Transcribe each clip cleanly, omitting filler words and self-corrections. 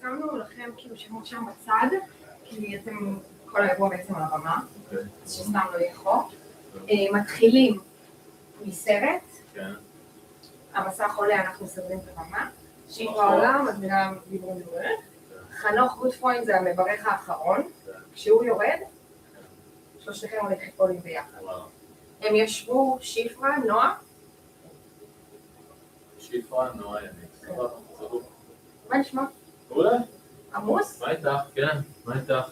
שמנו לכם כאילו שמות שם בצד, כי אתם כל האירוע בעצם על הבמה, שסתם לא יחו. מתחילים מסרט, המסך עולה, אנחנו סדרים את הבמה, שיר העולם, אז נראה דיבורים דברך. חנוך גוטפרוין זה המברך האחרון, כשהוא יורד, שלושתכם עולים ביחד. הם ישבו שפרה, נועה? שפרה, נועה, יניב. מה נשמע? אולי? עמוס? מה איתך? כן, מה איתך?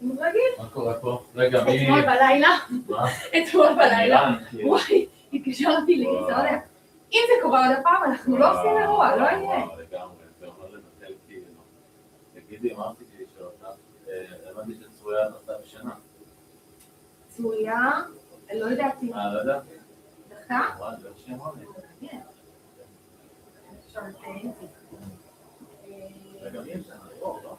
רגיל. מה קורה פה? רגע, מי... אתמול בלילה. מה? אתמול בלילה. וואי, התקשרתי לי, אתה יודע. אם זה קורה עוד הפעם, אנחנו לא עושים אירוע, לא יהיה. לגמרי, זה אומר לבטל כאילו. תגידי, אמרתי לי שאותה, הבנתי שצרויה נוסעה בשנה. צרויה? לא יודעתי. לא יודעתי. דחתה? וואי, זה שם עונה. עכשיו תהייתי. רגע, מי יש לנו? לא?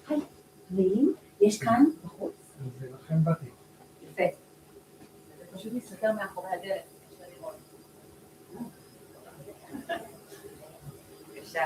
היי, ואם יש כאן בחוץ? זה לכן באתי. יפה. זה פשוט מסתכל מאחורי הדלת. בבקשה.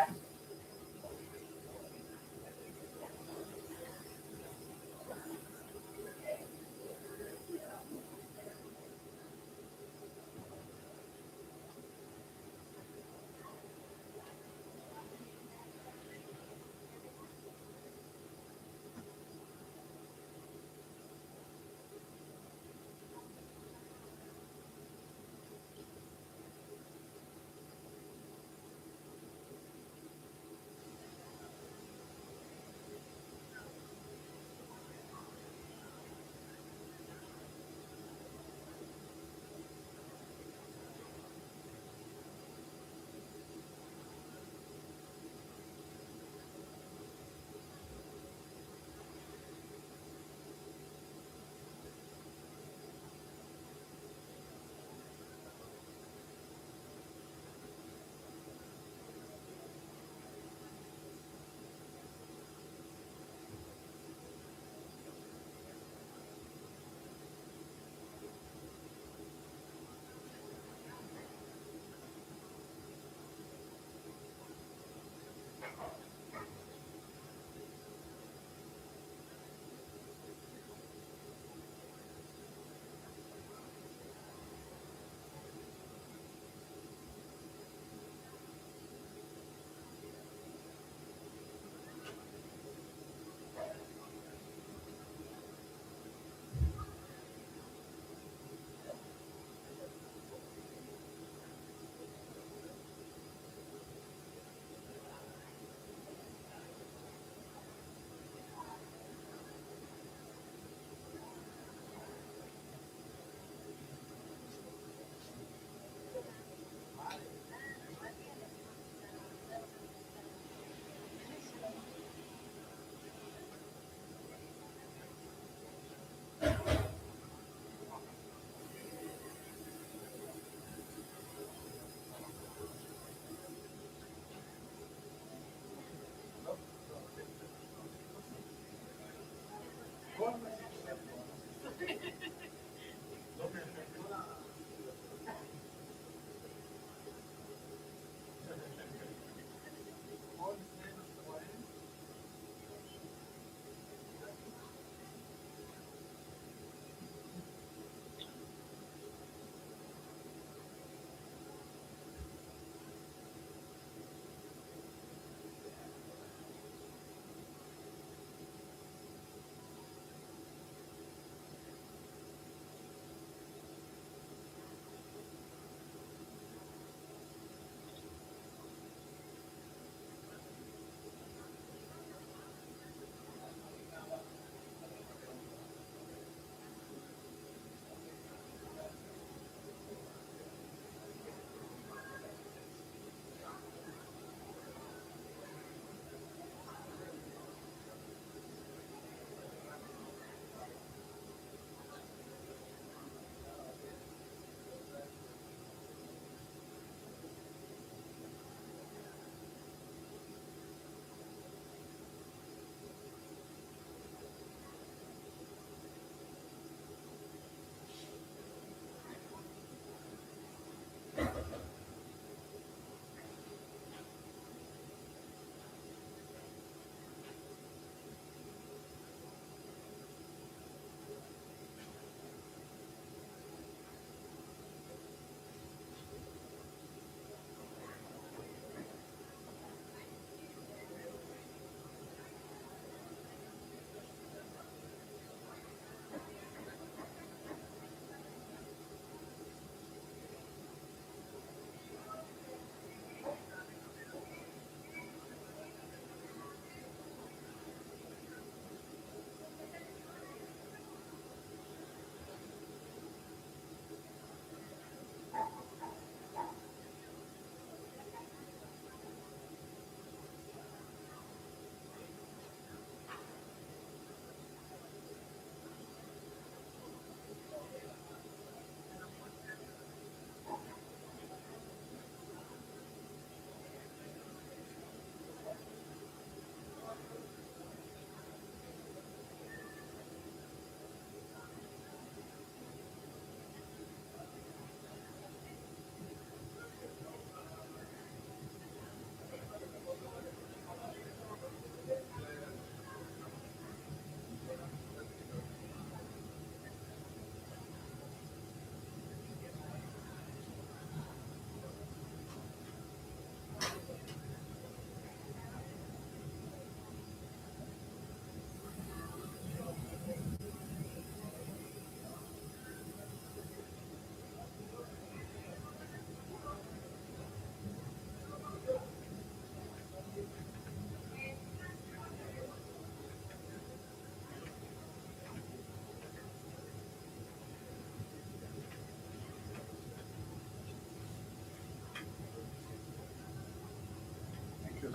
Yeah.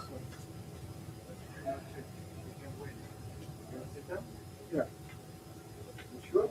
You sure?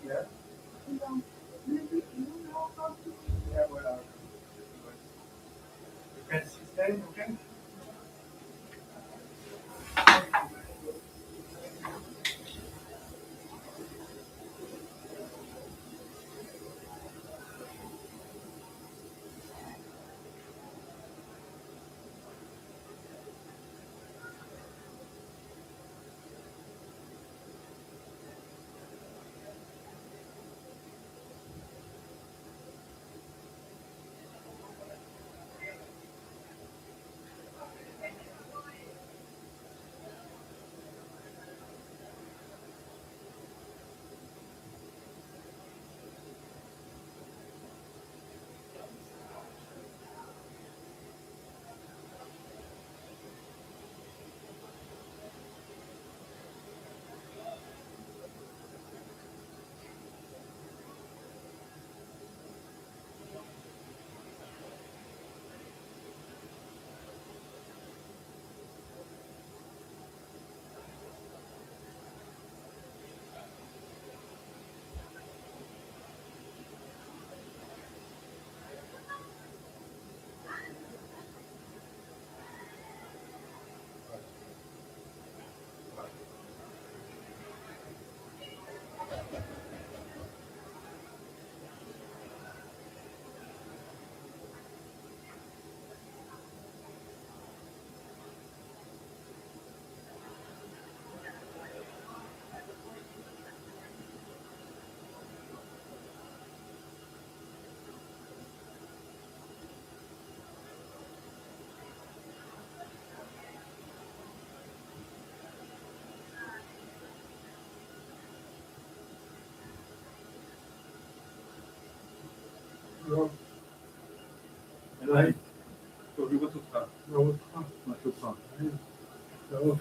Yeah. Yeah, well, you can sustain, okay? אליי, טוב לראות אותך. לראות אותך. מה שלומך? טוב.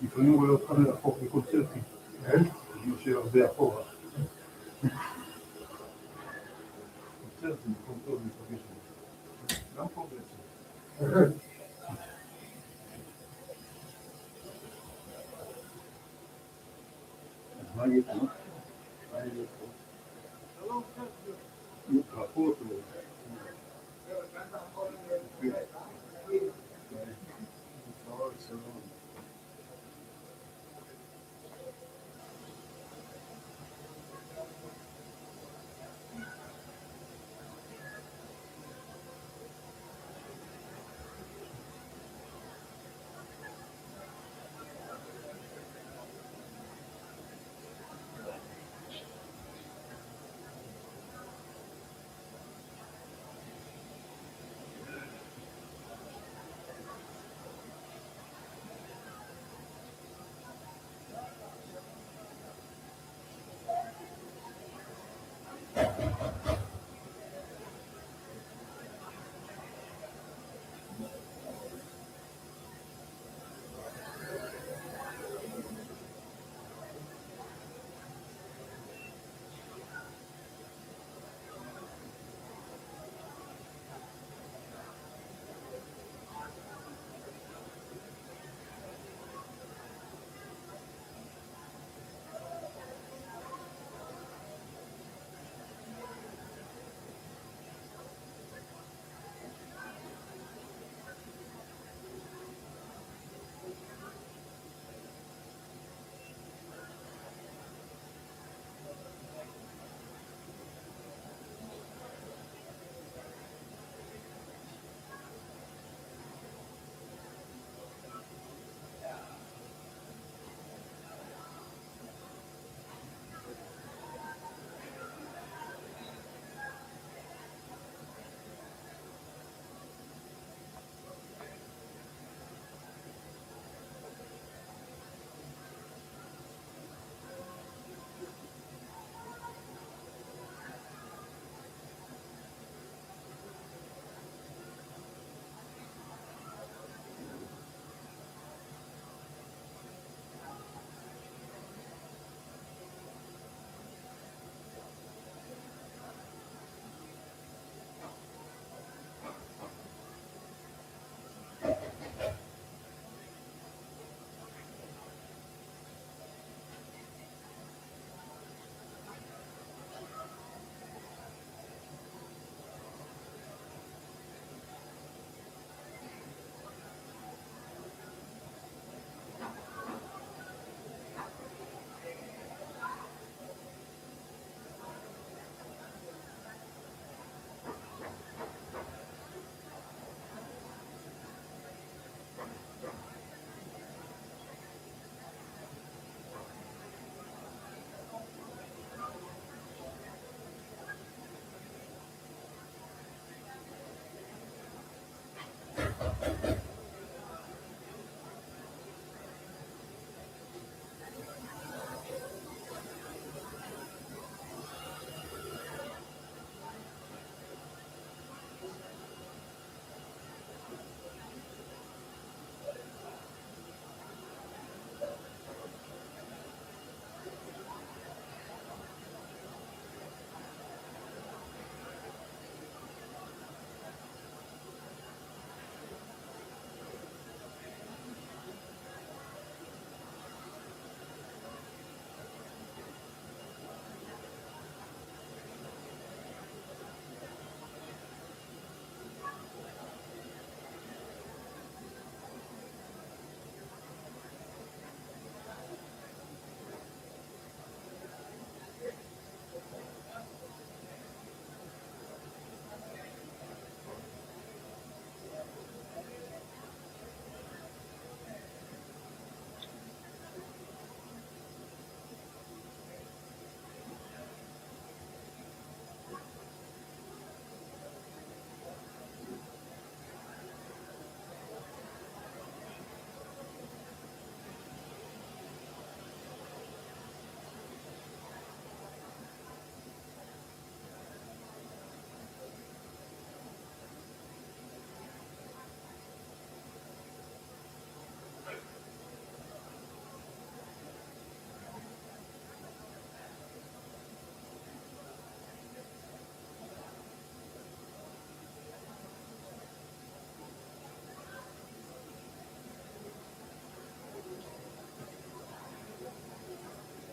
לפעמים רואה אותך מרחוק בקונצרטים. כמו שהרבה אחורה. בסדר, זה מקום טוב להיפגש בו. גם פה בעצם. אז מה יהיה פה? מה יהיה פה? ברכות או...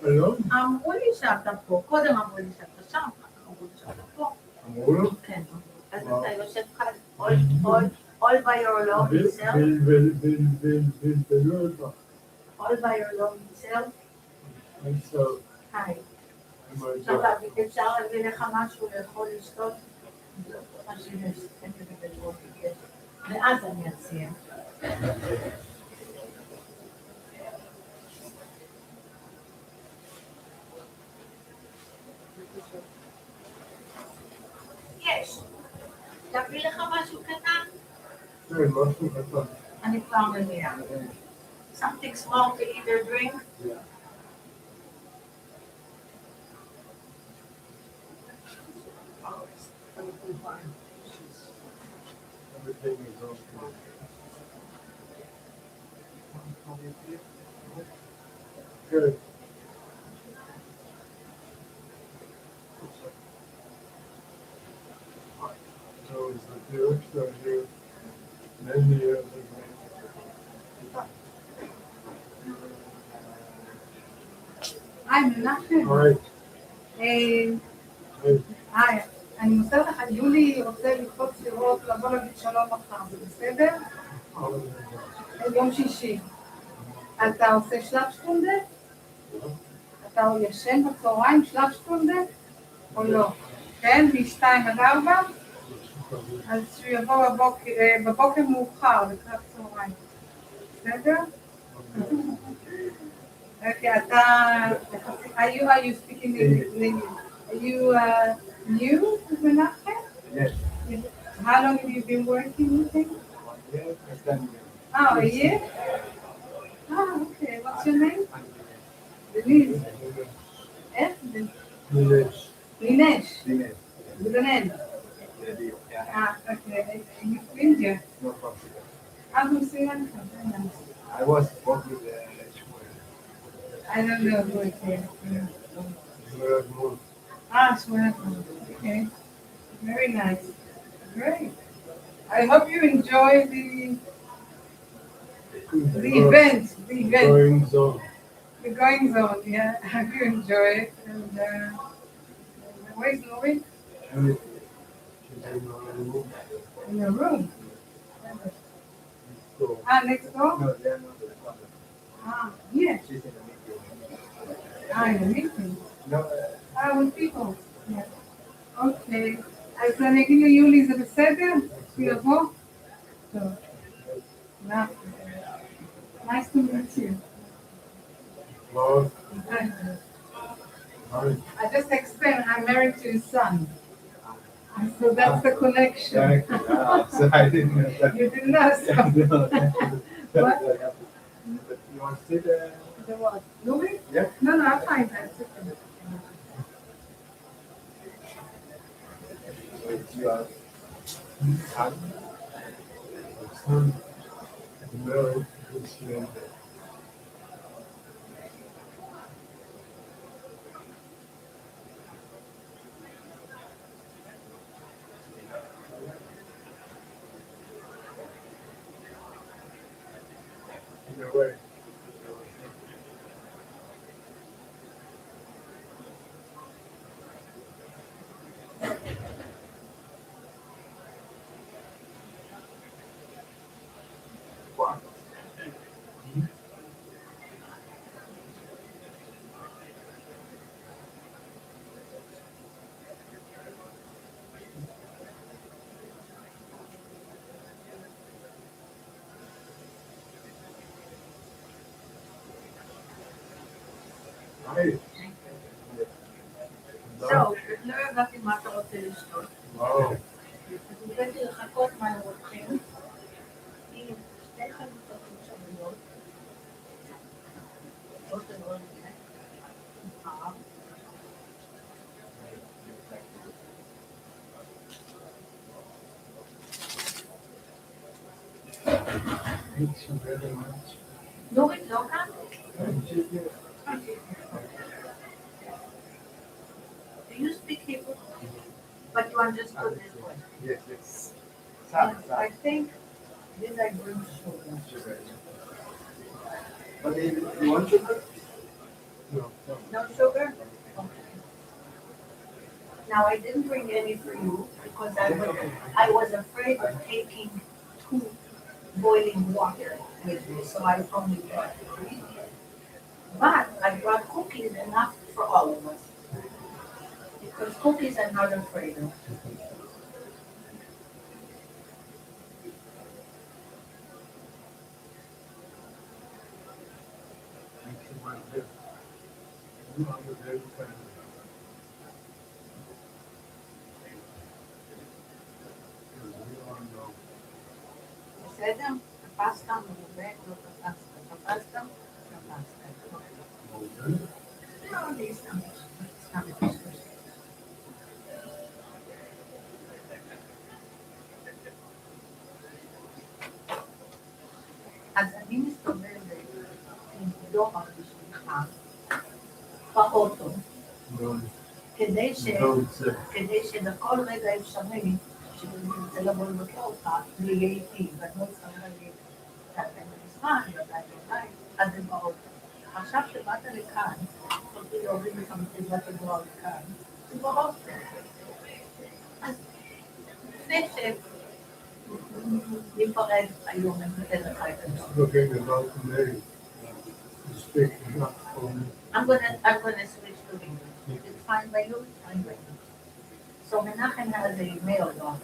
היום? אמרו לי שאתה פה, קודם אמרו לי שאתה שם, אחר כך אמרו לי שאתה פה. אמרו לו? כן. אז אתה יושב כאן, all by your alone self, בלבלו אותך. all by your alone self. עכשיו, היי. אמרת, אפשר להביא לך משהו לאכול לשתות? ואז אני אציע. יש. להביא לך משהו קטן? כן, משהו קטן. אני כבר מביאה. Something small to eat or drink? Everything is okay. Good. So is the director here many years ago? היי, מנחם. Right. היי, אני מוסרת לך, יולי רוצה לקפוץ לראות, לבוא להגיד שלום מחר, זה בסדר? יום שישי. אתה עושה שלב שטונדה? אתה ישן בצהריים שלב שטונדה? או לא? כן, מ-2 עד 4? אז שהוא יבוא בבוקר מאוחר, לקראת צהריים. בסדר? Okay, are you speaking English? Are you new to Menachem? Yes. How long have you been working with him? 1 year, less than a year. Oh, a year? Oh, okay. What's your name? Denise. Eh? Dinesh. Dinesh. Dinesh. With an N. Yeah. Ah, okay. You from India? No problem. I'm from Sri Lanka. Very nice. I was working with I don't know who it is. Very good. Ah, Shweta. Okay. Very nice. Great. I hope you enjoy the event. The event. Going zone. The going zone, yeah. I hope you enjoy it. And where's Nori? In your room. So, Next door? No, they are not in the conference. Yeah. She's in the meeting. In the meeting. No, With people. Yeah. Okay. אז אני אגיד ליולי, זה בסדר? הוא יבוא? טוב. Nice to meet you. Lord, Hi. hi. I just explained I'm married to his son. So that's the connection. thank you. So I didn't know that. You didn't know, so. No, What? But you want to sit there? The what? Louis? Yeah. No, I'm fine. That's okay. Wait, you are. Son, married to his name. Either way. Hi. זהו, לא ידעתי מה אתה רוצה לשתות. Wow. אז הבאתי לחכות מה הם רוצים. הנה, 2 חלוצות משמעויות. Thank you very much. נורית לא כאן? Do you speak Hebrew? But you understood this one? Yes, yes. Yes, I think this I bring sugar. Sugar. But you want sugar? No sugar? Okay. Now, I didn't bring any for you because I was afraid of taking two boiling water with me, so I only brought three. But I brought cookies enough for all of us. Because cookies I'm not afraid of. בסדר? תפסת מרובה, לא תפסת. תפסת? תפסת. לא, זה סתם קשקוש. אז אני מסתובבת עם דואר בשבילך באוטו, כדי שבכל רגע אפשרי, שאני רוצה לבוא לבקר אותך, זה יהיה איתי, ואני לא צריכה להגיד, אתה במשרד, ידיים, אז זה באוטו. עכשיו שבאת לכאן, יכולתי להוריד לך מתיבת הדואר לכאן, זה באוטו. אז לפני ניפרד היום, אני נותן לך את הדואר. I'm gonna switch to English. It's fine by you, it's fine by you. So Menachem has a mailbox.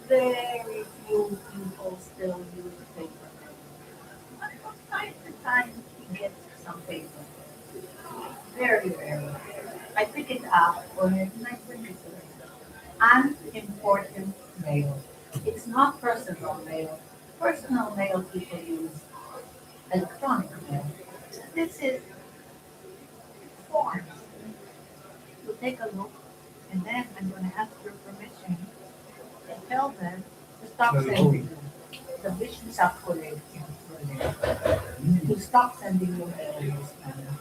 Very few people still use paper. But from time to time, he gets some paper. Very rarely. I pick it up when I bring it to him. Unimportant mail. It's not personal mail. Personal mail people use electronic mail. This is forms. You take a look, and then I'm going to ask your permission and tell them to stop sending you. The visions are collecting to stop sending you mail in this manner.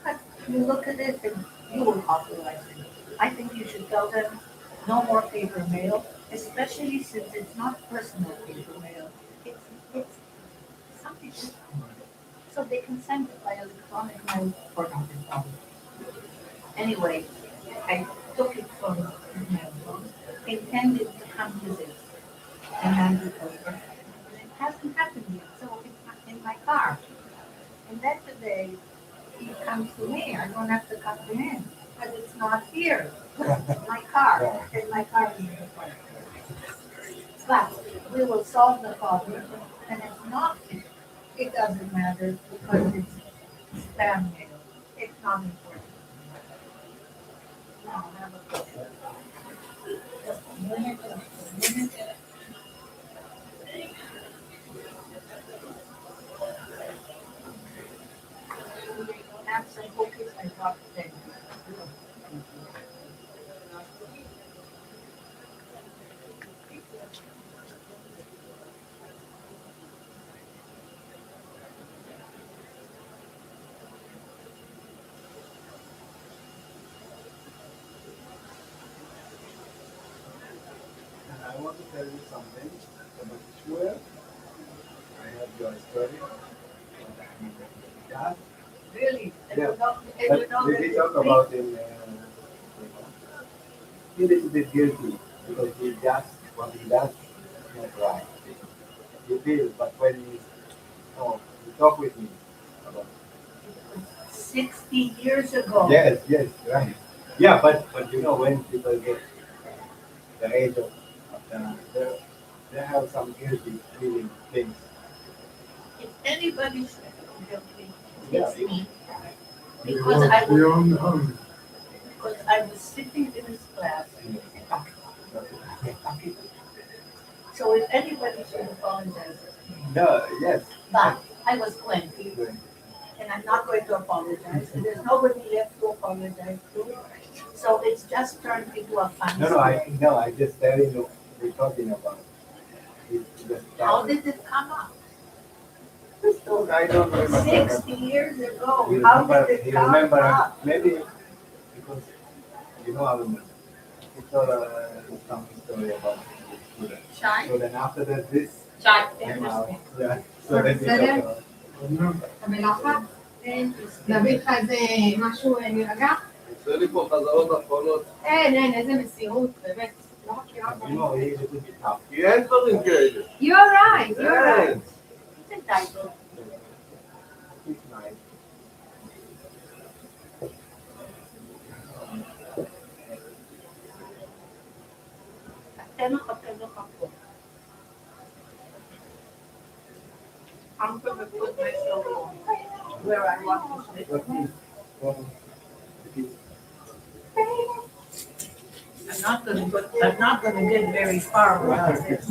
But you look at it and you will authorize it. I think you should tell them no more paper mail, especially since it's not personal paper mail. It's something different. So they can send it by electronic mail or not at all. Anyway, I took it from the mailbox, intended to come visit and hand it over. And it hasn't happened yet, so it's not in my car. And then today, he comes to me. I don't have to come to him, but it's not here. My car, and my car is in the front. But we will solve the problem, and if not, it doesn't matter because it's spam mail. It's not important. Now, have a question. Just a minute, just a minute. Have some cookies I brought them. I want to tell you something about Shmuel. I have your story. Yeah. Really? And Yeah. you know, and But you know we that did talk it's about him. He's a little bit guilty because he does what he does is not right. He feels, but when he talk with me about 60 years ago. yes, right. Yeah, but you know when people get the age of they have some guilty feeling things. If anybody should feel guilty, Yeah. it's me. You Because want I to be was, on the home. because I was sitting in his class. So if anybody should apologize, it's me. No, yes. But I was 20, and I'm not going to apologize, and there's nobody left to apologize to. So it's just turned into a funny story. I just telling you we're talking about How did it come up? I don't remember. 60 years ago, You how remember, did it you come remember up? maybe because you know I remember. He told some story about the student. שי? So then after that this שי, came out. interesting. Yeah. So then we בסדר? talk about No, אתה בנחת? להביא לך איזה משהו להירגע? עושה לי פה חזרות אחרונות. אין, איזה מסירות, באמת. לא מכירה פה. כי אין דברים כאלה. You're right. אין. תן לך פה. I'm going to put myself where I want to sit. I'm not going to get very far without this.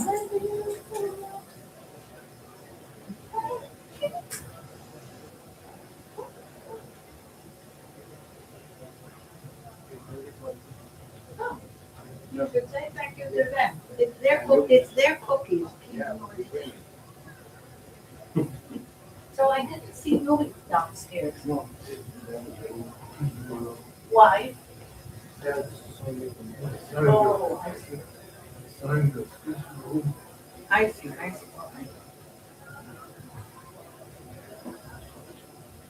You should say thank you to them. It's their cookies. So I didn't see Louis downstairs. Why? Oh, I see.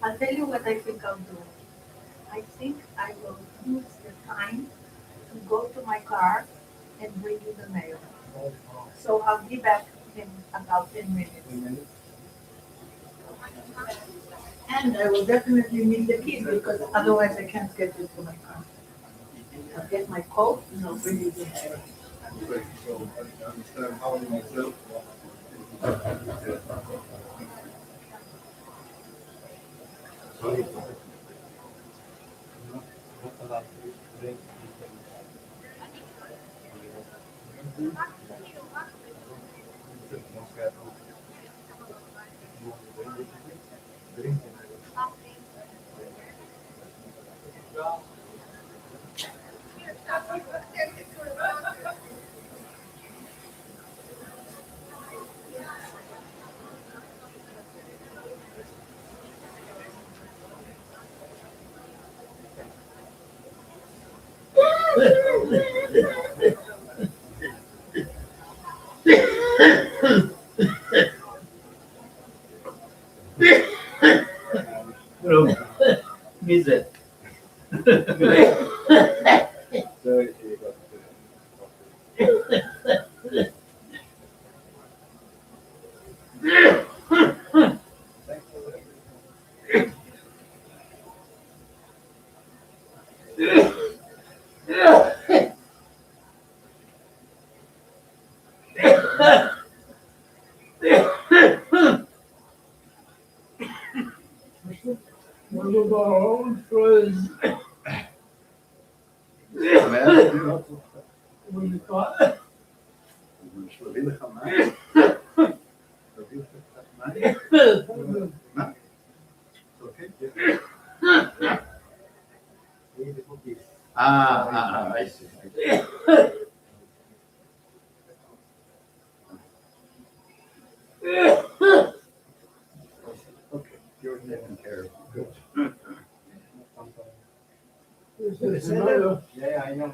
I'll tell you what I think I'll do. I think I will use the time to go to my car and bring you the mail. So I'll be back in about 10 minutes. And I will definitely need the keys because otherwise I can't get into my car. I'll get my coat and I'll bring you the mail. Okay, so I understand how myself. Sorry. Not allowed to drink. מי זה? מביא לך מים? מביא לך קצת מים? מה? אוקיי? I see. Okay, you're taking care of it. Good. Yeah, I know.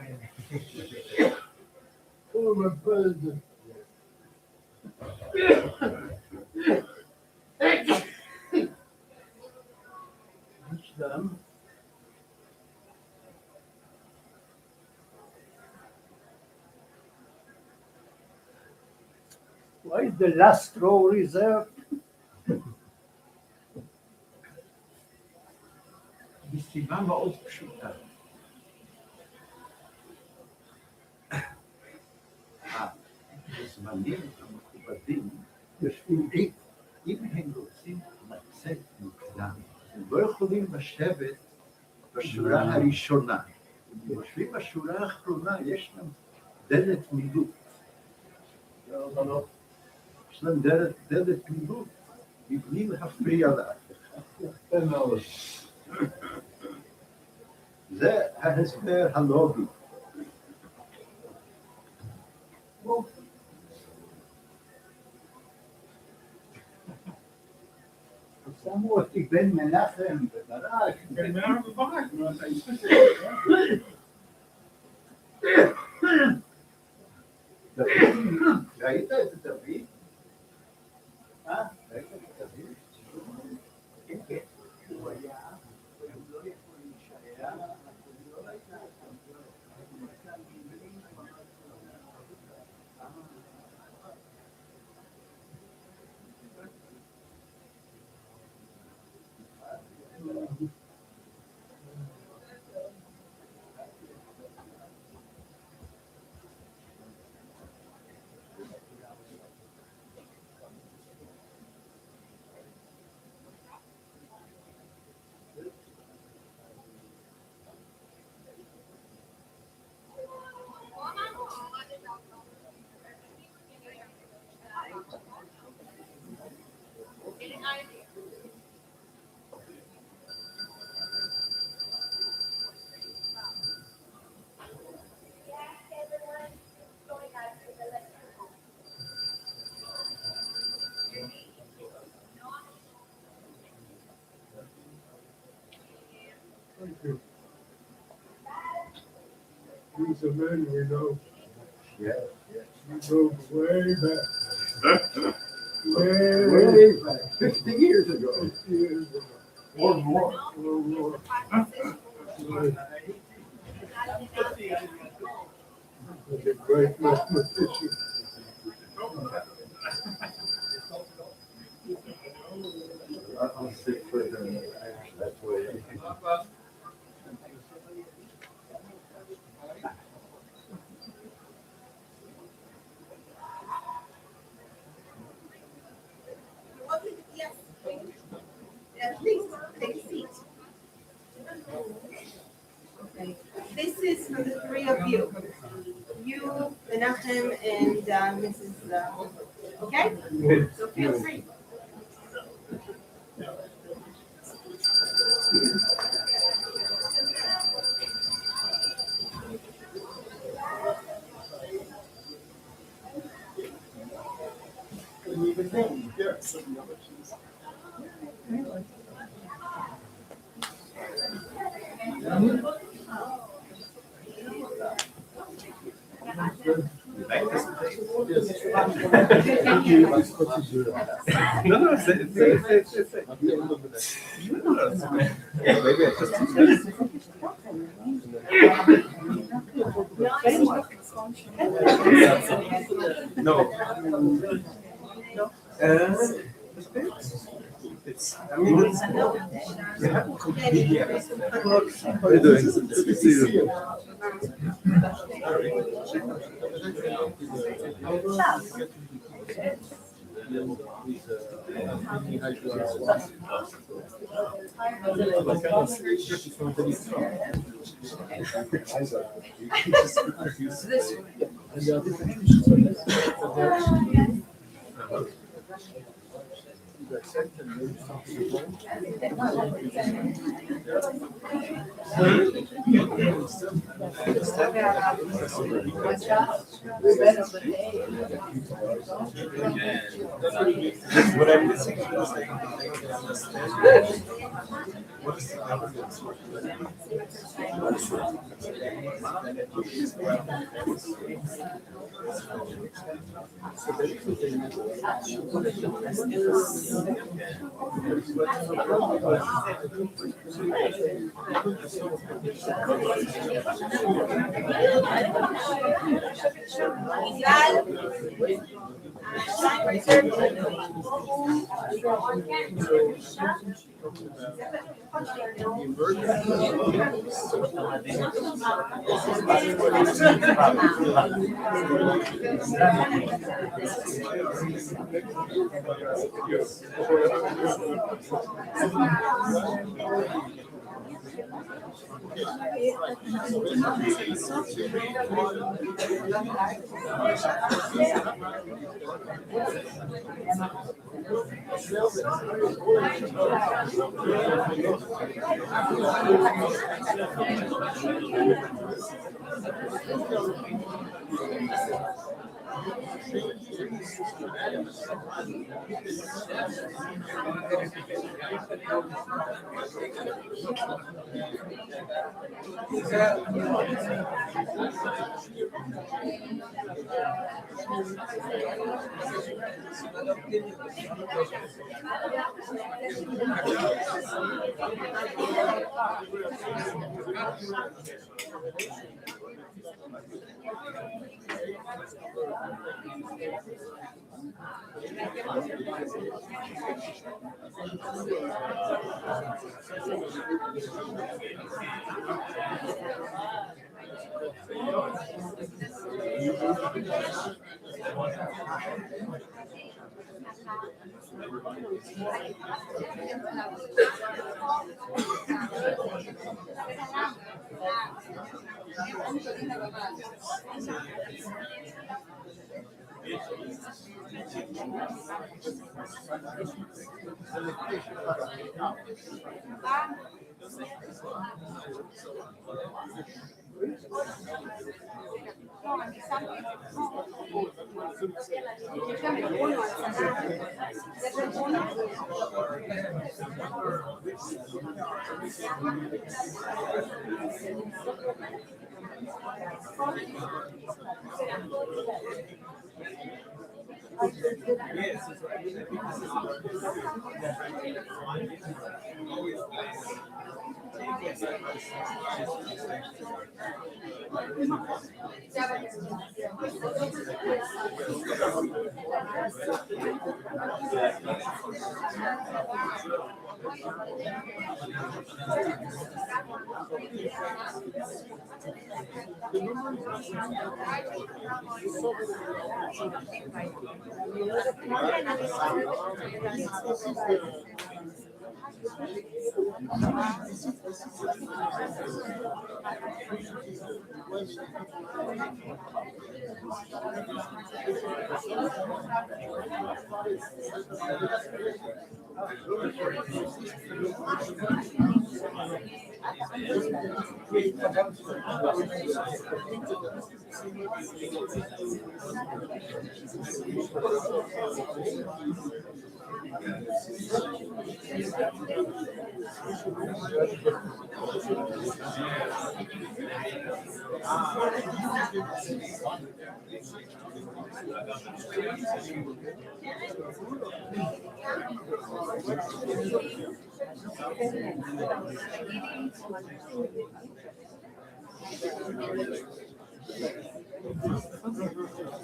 Why is the last row reserved? מסיבה מאוד פשוטה. הזמנים המכובדים יושבים עיד. אם הם רוצים לצאת מוקדם, הם לא יכולים לשבת בשורה הראשונה. אם יושבים בשורה האחרונה, יש להם דלת מילוט. יש להם דלת מילוט, מבלי להפריע לאף אחד. זה ההסבר הלוגי. שמו אותי בין מנחם וברק. בין מנחם וברק, אתה איספסק. דוד, ראית את דוד? ראית את דוד? כן, כן. הוא היה He's a man we know. Yeah. He goes way back. Way Way back, 50 years ago. 50 years ago. Or more. Or more. He's a great mathematician. I'll sit further. That's way. Yes. Please, take a seat. Okay. This is for the three of you. You, Menachem, and Mrs. Okay? So feel free. No. I mean, it's, yeah. How are you doing? Good to see you. What I'm missing is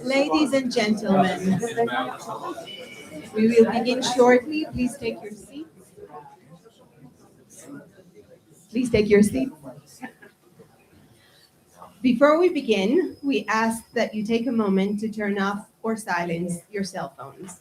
Ladies and gentlemen, we will begin shortly. Please take your seats. Please take your seats. Before we begin, we ask that you take a moment to turn off or silence your cell phones.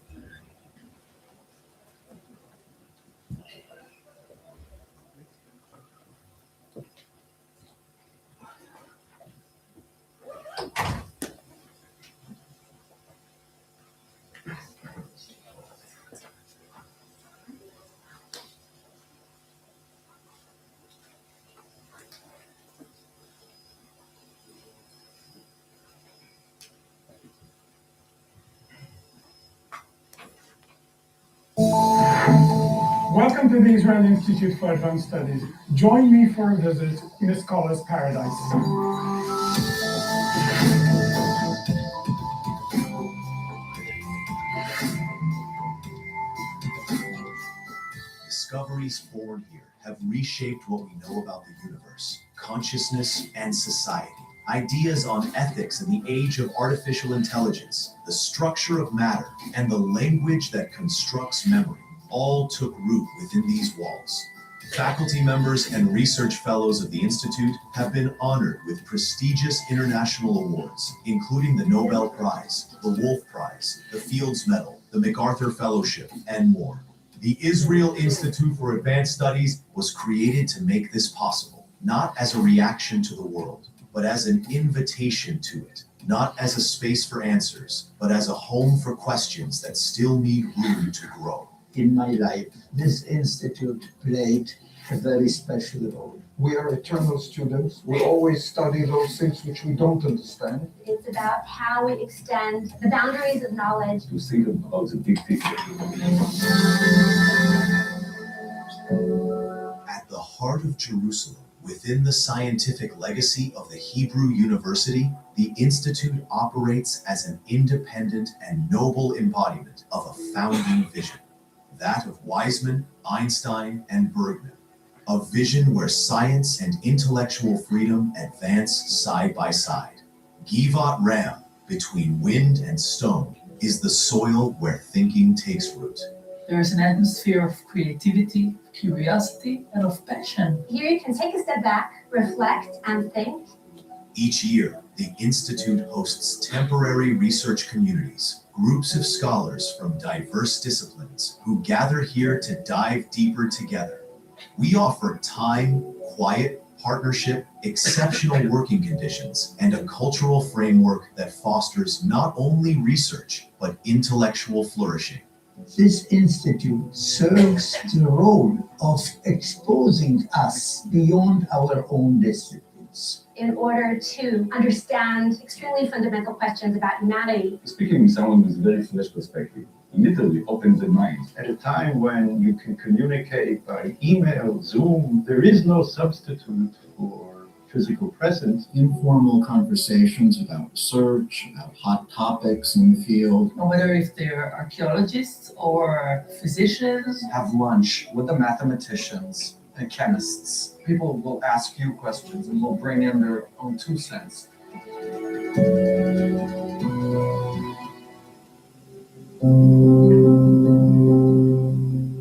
Welcome to the Israel Institute for Advanced Studies. Join me for a visit in a scholar's paradise. Discoveries forward here have reshaped what we know about the universe, consciousness, and society. Ideas on ethics in the age of artificial intelligence, the structure of matter, and the language that constructs memory all took root within these walls. Faculty members and research fellows of the Institute have been honored with prestigious international awards, including the Nobel Prize, the Wolf Prize, the Fields Medal, the MacArthur Fellowship, and more. The Israel Institute for Advanced Studies was created to make this possible, not as a reaction to the world, but as an invitation to it, not as a space for answers, but as a home for questions that still need room to grow. In my life, this institute played a very special role. We are eternal students. We always study those things which we don't understand. It's about how we extend the boundaries of knowledge. To think about the big picture. At the heart of Jerusalem, within the scientific legacy of the Hebrew University, the Institute operates as an independent and noble embodiment of a founding vision, that of Weizmann, Einstein, and Bergman. A vision where science and intellectual freedom advance side by side. Givat Ram, between wind and stone, is the soil where thinking takes root. There is an atmosphere of creativity, curiosity, and of passion. Here you can take a step back, reflect, and think. Each year, the Institute hosts temporary research communities, groups of scholars from diverse disciplines who gather here to dive deeper together. We offer time, quiet, partnership, exceptional working conditions, and a cultural framework that fosters not only research, but intellectual flourishing. This institute serves the role of exposing us beyond our own disciplines. in order to understand extremely fundamental questions about humanity. Speaking with someone with a very fresh perspective literally opens the mind. At a time when you can communicate by email, Zoom, there is no substitute for physical presence. Informal conversations about research, about hot topics in the field. No matter if they're archaeologists or physicians. Have lunch with the mathematicians and chemists. People will ask you questions and will bring in their own 2 cents.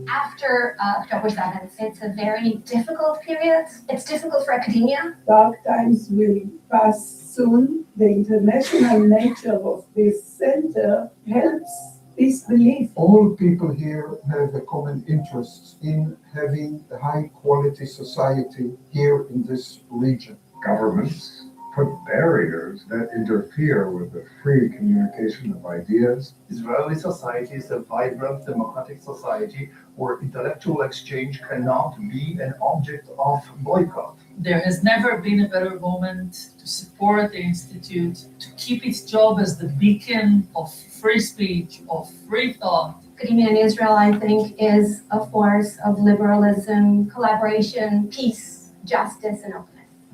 After October 7th, it's a very difficult period. It's difficult for academia. Dark times will pass soon. The international nature of this center helps this belief. All people here have a common interest in having a high quality society here in this region. Governments put barriers that interfere with the free communication of ideas. Israeli society is a vibrant democratic society where intellectual exchange cannot be an object of boycott. There has never been a better moment to support the Institute, to keep its job as the beacon of free speech, of free thought. Academia in Israel, I think, is a force of liberalism, collaboration, peace, justice, and openness.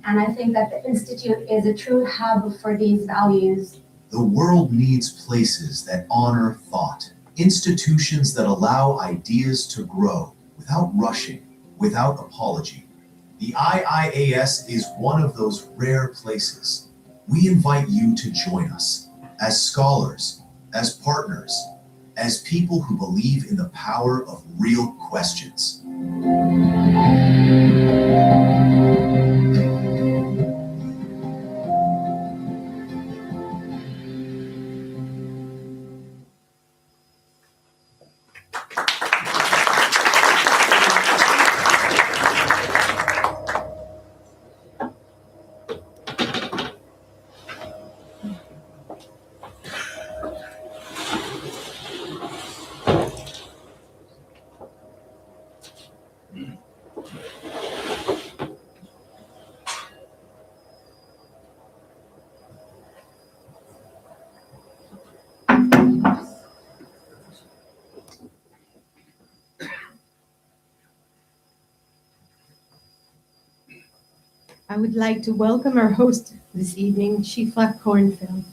And I think that the Institute is a true hub for these values. The world needs places that honor thought, institutions that allow ideas to grow without rushing, without apology. The IIAS is one of those rare places. We invite you to join us as scholars, as partners, as people who believe in the power of real questions. I would like to welcome our host this evening, Shifra Kornfeld.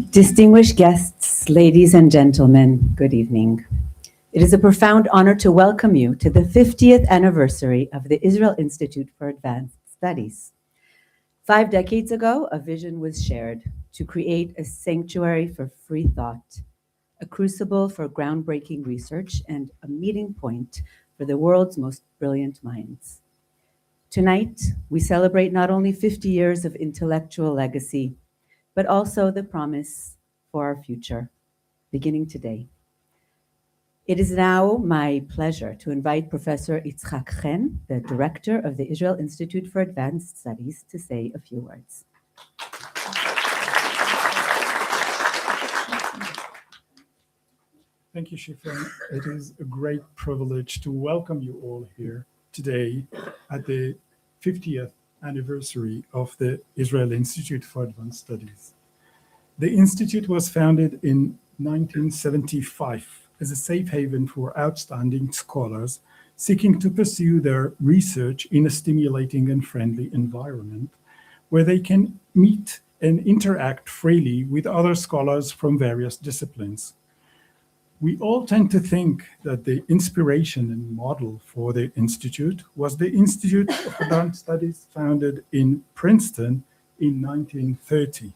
Distinguished guests, ladies and gentlemen, good evening. It is a profound honor to welcome you to the 50th anniversary of the Israel Institute for Advanced Studies. 5 decades ago, a vision was shared to create a sanctuary for free thought, a crucible for groundbreaking research, and a meeting point for the world's most brilliant minds. Tonight, we celebrate not only 50 years of intellectual legacy, but also the promise for our future, beginning today. It is now my pleasure to invite Professor Itzhak Chen, the director of the Israel Institute for Advanced Studies, to say a few words. Thank you, Shifra. It is a great privilege to welcome you all here today at the 50th anniversary of the Israel Institute for Advanced Studies. The Institute was founded in 1975 as a safe haven for outstanding scholars seeking to pursue their research in a stimulating and friendly environment where they can meet and interact freely with other scholars from various disciplines. We all tend to think that the inspiration and model for the Institute was the Institute of Advanced Studies founded in Princeton in 1930.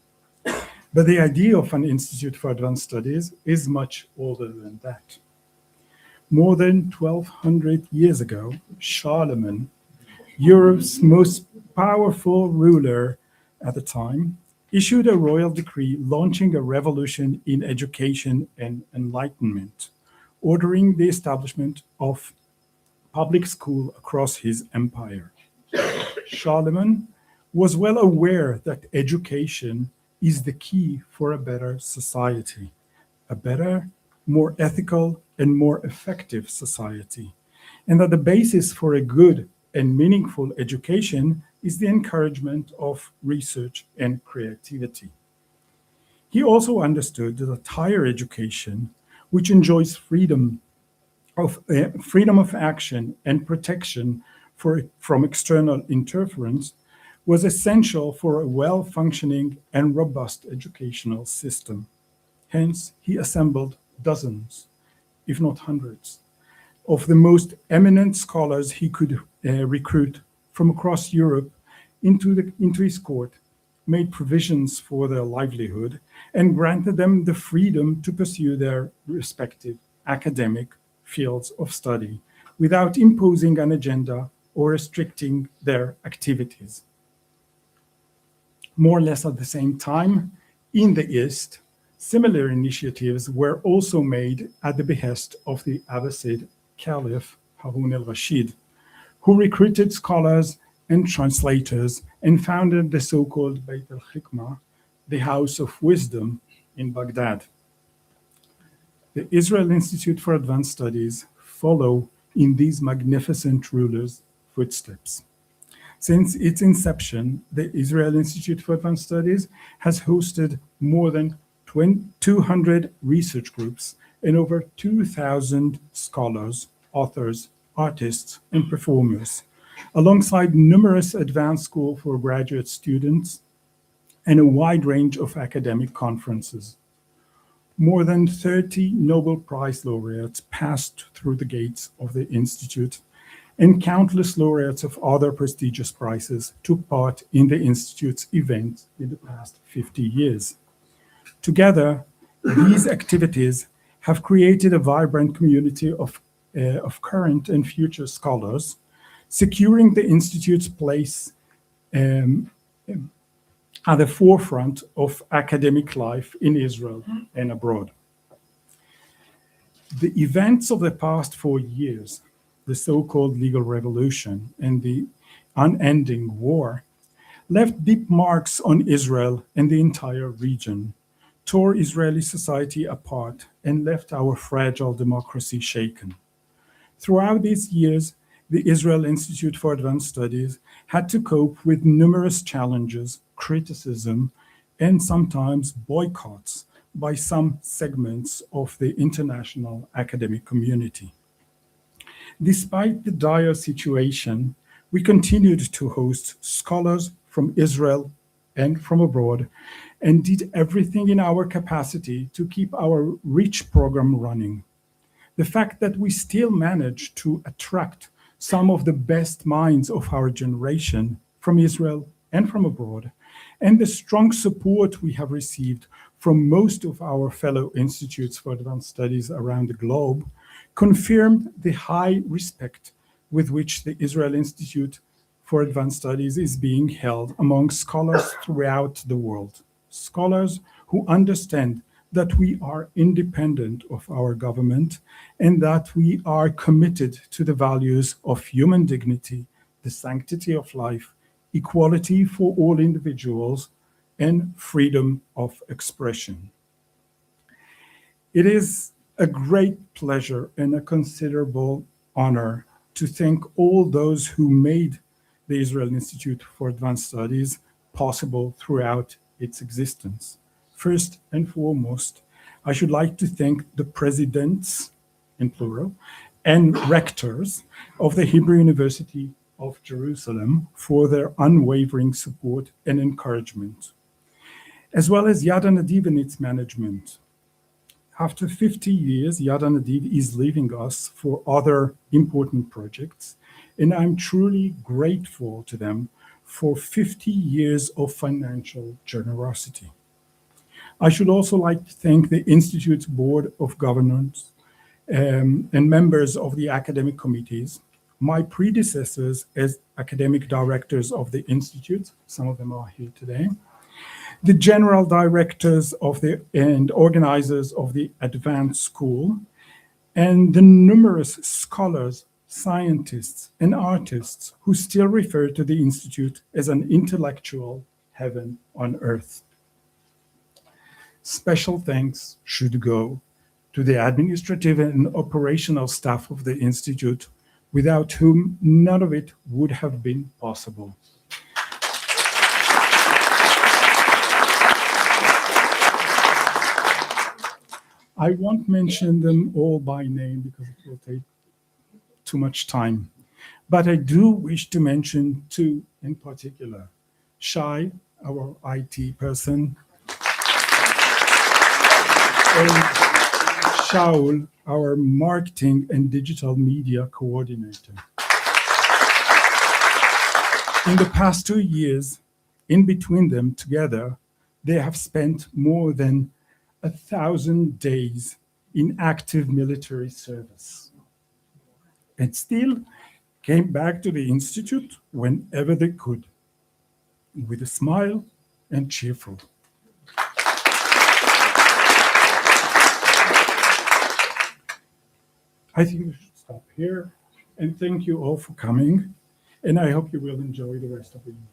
But the idea of an Institute for Advanced Studies is much older than that. More than 1,200 years ago, Charlemagne, Europe's most powerful ruler at the time, issued a royal decree launching a revolution in education and enlightenment, ordering the establishment of public school across his empire. Charlemagne was well aware that education is the key for a better society, a better, more ethical, and more effective society. and that the basis for a good and meaningful education is the encouragement of research and creativity. He also understood that higher education, which enjoys freedom of action and protection from external interference, was essential for a well-functioning and robust educational system. Hence, he assembled dozens, if not hundreds, of the most eminent scholars he could recruit from across Europe into his court, made provisions for their livelihood, and granted them the freedom to pursue their respective academic fields of study without imposing an agenda or restricting their activities. More or less at the same time, in the East, similar initiatives were also made at the behest of the Abbasid Caliph Harun al-Rashid, who recruited scholars and translators and founded the so-called Beit al-Hikmah, the House of Wisdom in Baghdad. The Israel Institute for Advanced Studies follow in these magnificent rulers' footsteps. Since its inception, the Israel Institute for Advanced Studies has hosted more than 200 research groups and over 2,000 scholars, authors, artists, and performers, alongside numerous advanced school for graduate students and a wide range of academic conferences. More than 30 Nobel Prize laureates passed through the gates of the Institute, and countless laureates of other prestigious prizes took part in the Institute's events in the past 50 years. Together, these activities have created a vibrant community of current and future scholars, securing the Institute's place at the forefront of academic life in Israel and abroad. The events of the past 4 years, the so-called legal revolution and the unending war, left deep marks on Israel and the entire region, tore Israeli society apart, and left our fragile democracy shaken. Throughout these years, the Israel Institute for Advanced Studies had to cope with numerous challenges, criticism, and sometimes boycotts by some segments of the international academic community. Despite the dire situation, we continued to host scholars from Israel and from abroad, and did everything in our capacity to keep our rich program running. The fact that we still managed to attract some of the best minds of our generation from Israel and from abroad, and the strong support we have received from most of our fellow institutes for advanced studies around the globe, confirmed the high respect with which the Israel Institute for Advanced Studies is being held among scholars throughout the world. Scholars who understand that we are independent of our government and that we are committed to the values of human dignity, the sanctity of life, equality for all individuals, and freedom of expression. It is a great pleasure and a considerable honor to thank all those who made the Israel Institute for Advanced Studies possible throughout its existence. First and foremost, I should like to thank the presidents, in plural, and rectors of the Hebrew University of Jerusalem for their unwavering support and encouragement, as well as Yad HaNadiv and its management. After 50 years, Yad HaNadiv is leaving us for other important projects, and I'm truly grateful to them for 50 years of financial generosity. I should also like to thank the Institute's Board of Governors and members of the academic committees, my predecessors as academic directors of the Institute, some of them are here today, the general directors and organizers of the Advanced School, and the numerous scholars, scientists, and artists who still refer to the Institute as an intellectual heaven on earth. Special thanks should go to the administrative and operational staff of the Institute, without whom none of it would have been possible. I won't mention them all by name because it will take too much time, but I do wish to mention two in particular. Shai, our IT person, and Shaul, our marketing and digital media coordinator. In the past 2 years, in between them together, they have spent more than 1,000 days in active military service, and still came back to the Institute whenever they could, with a smile and cheerful. I think we should stop here, and thank you all for coming, and I hope you will enjoy the rest of the evening.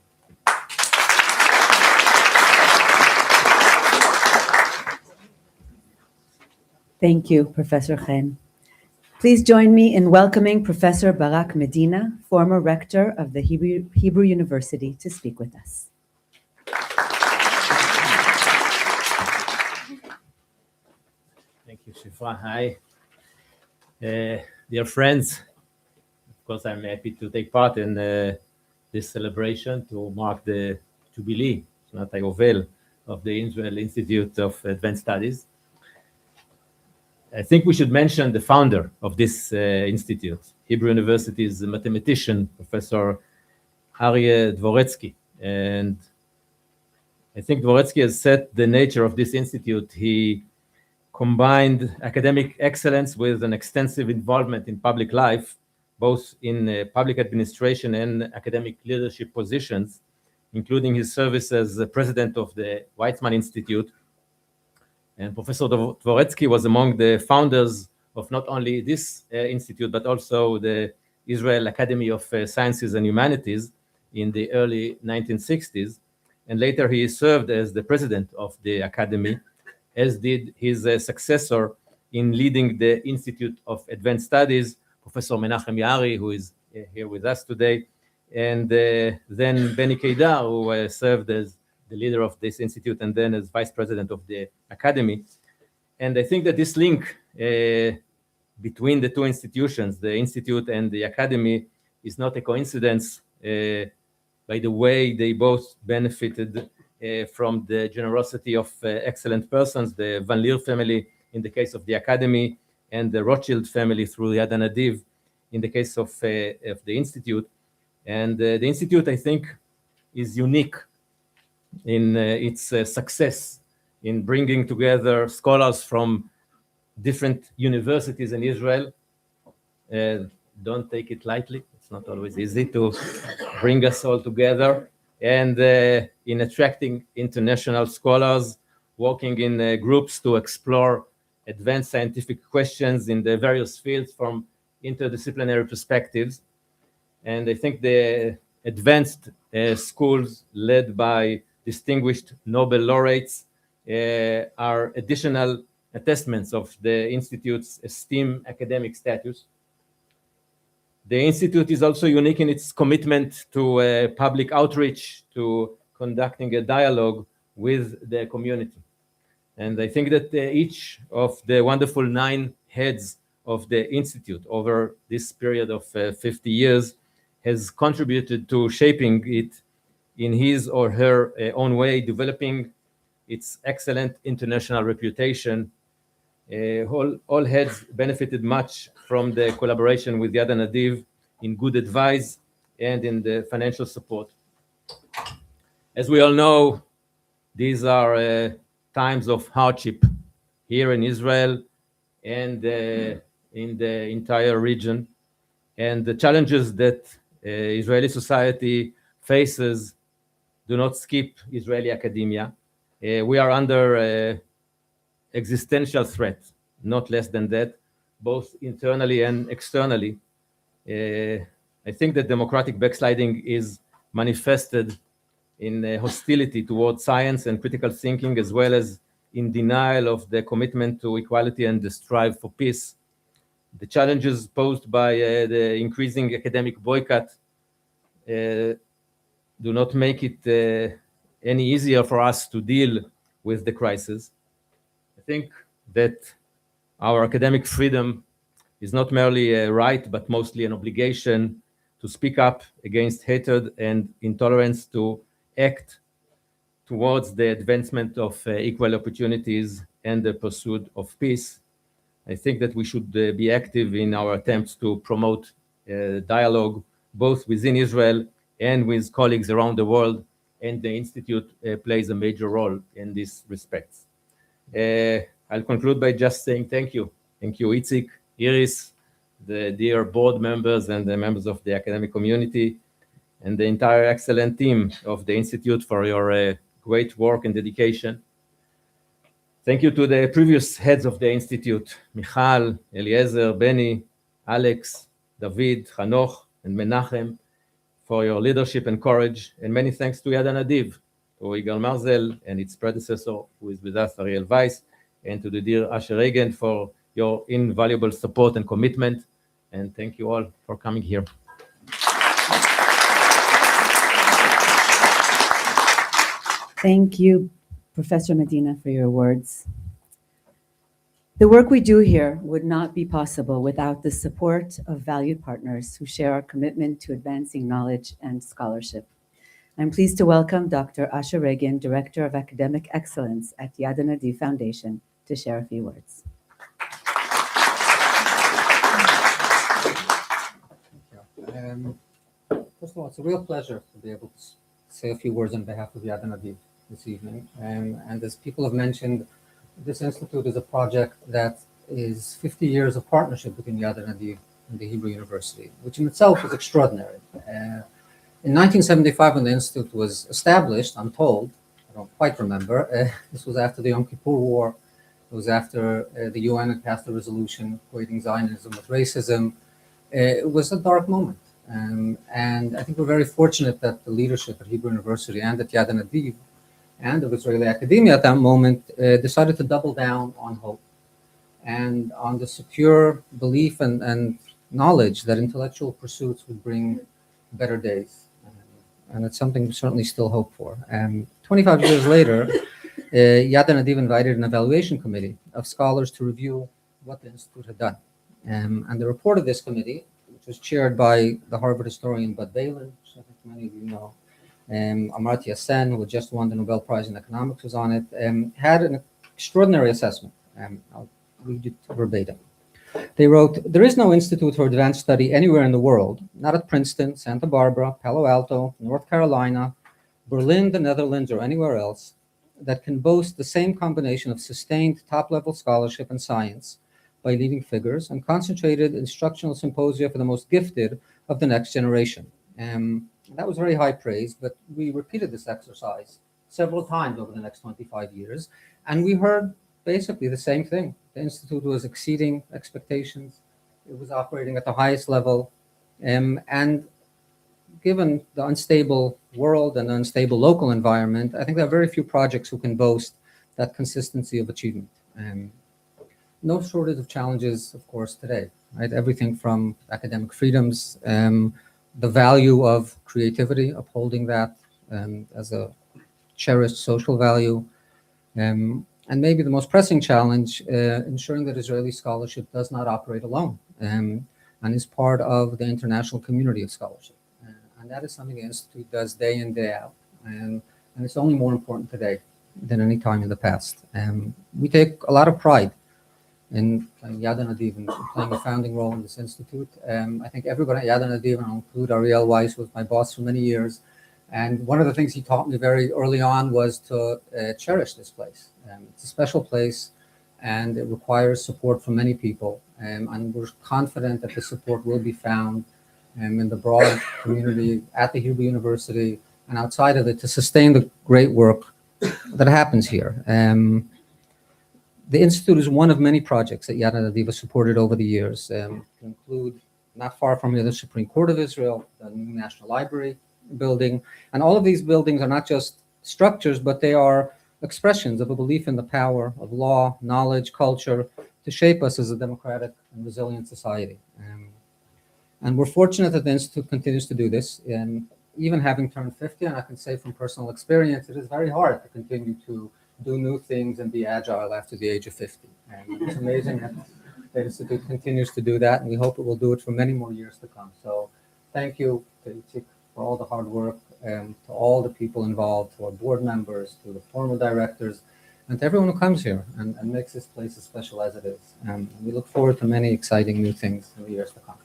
Thank you, Professor Chen. Please join me in welcoming Professor Barak Medina, former rector of the Hebrew University, to speak with us. Thank you, Shifra. Hi. Dear friends, of course, I'm happy to take part in this celebration to mark the Jubilee, Shnat HaYovel, of the Israel Institute of Advanced Studies. I think we should mention the founder of this institute, Hebrew University's mathematician, Professor Aryeh Dvoretsky. And I think Dvoretsky has set the nature of this institute. He combined academic excellence with an extensive involvement in public life, both in public administration and academic leadership positions, including his service as the president of the Weizmann Institute. And Professor Dvoretsky was among the founders of not only this institute, but also the Israel Academy of Sciences and Humanities in the early 1960s. And later he served as the president of the academy, as did his successor in leading the Institute of Advanced Studies, Professor Menachem Yaari, who is here with us today, and then Benny Kedar, who served as the leader of this institute and then as vice president of the academy. And I think that this link between the two institutions, the institute and the academy, is not a coincidence by the way they both benefited from the generosity of excellent persons, the Van Leer family in the case of the academy, and the Rothschild family through Yad HaNadiv in the case of the institute. And the institute, I think, is unique in its success in bringing together scholars from different universities in Israel. Don't take it lightly. It's not always easy to bring us all together. And in attracting international scholars, working in groups to explore advanced scientific questions in the various fields from interdisciplinary perspectives. And I think the advanced schools led by distinguished Nobel laureates are additional attestments of the Institute's esteemed academic status. The Institute is also unique in its commitment to public outreach, to conducting a dialogue with the community. And I think that each of the wonderful 9 heads of the Institute over this period of 50 years has contributed to shaping it in his or her own way, developing its excellent international reputation. All heads benefited much from the collaboration with Yad HaNadiv in good advice and in the financial support. As we all know, these are times of hardship here in Israel and in the entire region. And the challenges that Israeli society faces do not skip Israeli academia. We are under existential threat, not less than that, both internally and externally. I think that democratic backsliding is manifested in hostility towards science and critical thinking, as well as in denial of the commitment to equality and the strive for peace. The challenges posed by the increasing academic boycott do not make it any easier for us to deal with the crisis. I think that our academic freedom is not merely a right, but mostly an obligation to speak up against hatred and intolerance, to act towards the advancement of equal opportunities and the pursuit of peace. I think that we should be active in our attempts to promote dialogue both within Israel and with colleagues around the world, and the Institute plays a major role in this respect. I'll conclude by just saying thank you. Thank you, Itzik, Iris, the dear board members and the members of the academic community, and the entire excellent team of the Institute for your great work and dedication. Thank you to the previous heads of the Institute, Michal, Eliezer, Benny, Alex, David, Hanoch, and Menachem, for your leadership and courage. And many thanks to Yad HaNadiv, to Yigal Marzel and its predecessor, who is with us, Ariel Weiss, and to the dear Asher Reagan for your invaluable support and commitment. And thank you all for coming here. Thank you, Professor Medina, for your words. The work we do here would not be possible without the support of valued partners who share our commitment to advancing knowledge and scholarship. I'm pleased to welcome Dr. Asher Reagan, Director of Academic Excellence at Yad HaNadiv Foundation, to share a few words. First of all, it's a real pleasure to be able to say a few words on behalf of Yad HaNadiv this evening. And as people have mentioned, this institute is a project that is 50 years of partnership between Yad HaNadiv and the Hebrew University, which in itself is extraordinary. In 1975, when the institute was established, I'm told, I don't quite remember, this was after the Yom Kippur War. It was after the UN had passed a resolution equating Zionism with racism. It was a dark moment. And I think we're very fortunate that the leadership at Hebrew University and at Yad HaNadiv and of Israeli academia at that moment decided to double down on hope and on the secure belief and knowledge that intellectual pursuits would bring better days. And it's something we certainly still hope for. 25 years later, Yad HaNadiv invited an evaluation committee of scholars to review what the Institute had done. And the report of this committee, which was chaired by the Harvard historian Bud Balin, which I think many of you know, Amartya Sen, who had just won the Nobel Prize in Economics, was on it, had an extraordinary assessment. I'll read it verbatim. They wrote, "There is no institute for advanced study anywhere in the world, not at Princeton, Santa Barbara, Palo Alto, North Carolina, Berlin, the Netherlands, or anywhere else, that can boast the same combination of sustained top-level scholarship and science by leading figures and concentrated instructional symposia for the most gifted of the next generation." That was very high praise, but we repeated this exercise several times over the next 25 years, and we heard basically the same thing. The Institute was exceeding expectations. It was operating at the highest level. And given the unstable world and the unstable local environment, I think there are very few projects who can boast that consistency of achievement. No shortage of challenges, of course, today, right? Everything from academic freedoms, the value of creativity, upholding that as a cherished social value, and maybe the most pressing challenge, ensuring that Israeli scholarship does not operate alone and is part of the international community of scholarship. And that is something the Institute does day in, day out. And it's only more important today than any time in the past. We take a lot of pride in Yad HaNadiv and playing a founding role in this institute. I think everybody at Yad HaNadiv, and I'll include Ariel Weiss, who was my boss for many years. And one of the things he taught me very early on was to cherish this place. It's a special place, and it requires support from many people. And we're confident that the support will be found in the broad community at the Hebrew University and outside of it to sustain the great work that happens here. The Institute is one of many projects that Yad HaNadiv has supported over the years, to include, not far from here, the Supreme Court of Israel, the new National Library building. And all of these buildings are not just structures, but they are expressions of a belief in the power of law, knowledge, culture, to shape us as a democratic and resilient society. And we're fortunate that the Institute continues to do this. And even having turned 50, and I can say from personal experience, it is very hard to continue to do new things and be agile after the age of 50. And it's amazing that the Institute continues to do that, and we hope it will do it for many more years to come. So thank you to Itzik for all the hard work, to all the people involved, to our board members, to the former directors, and to everyone who comes here and makes this place as special as it is. And we look forward to many exciting new things in the years to come.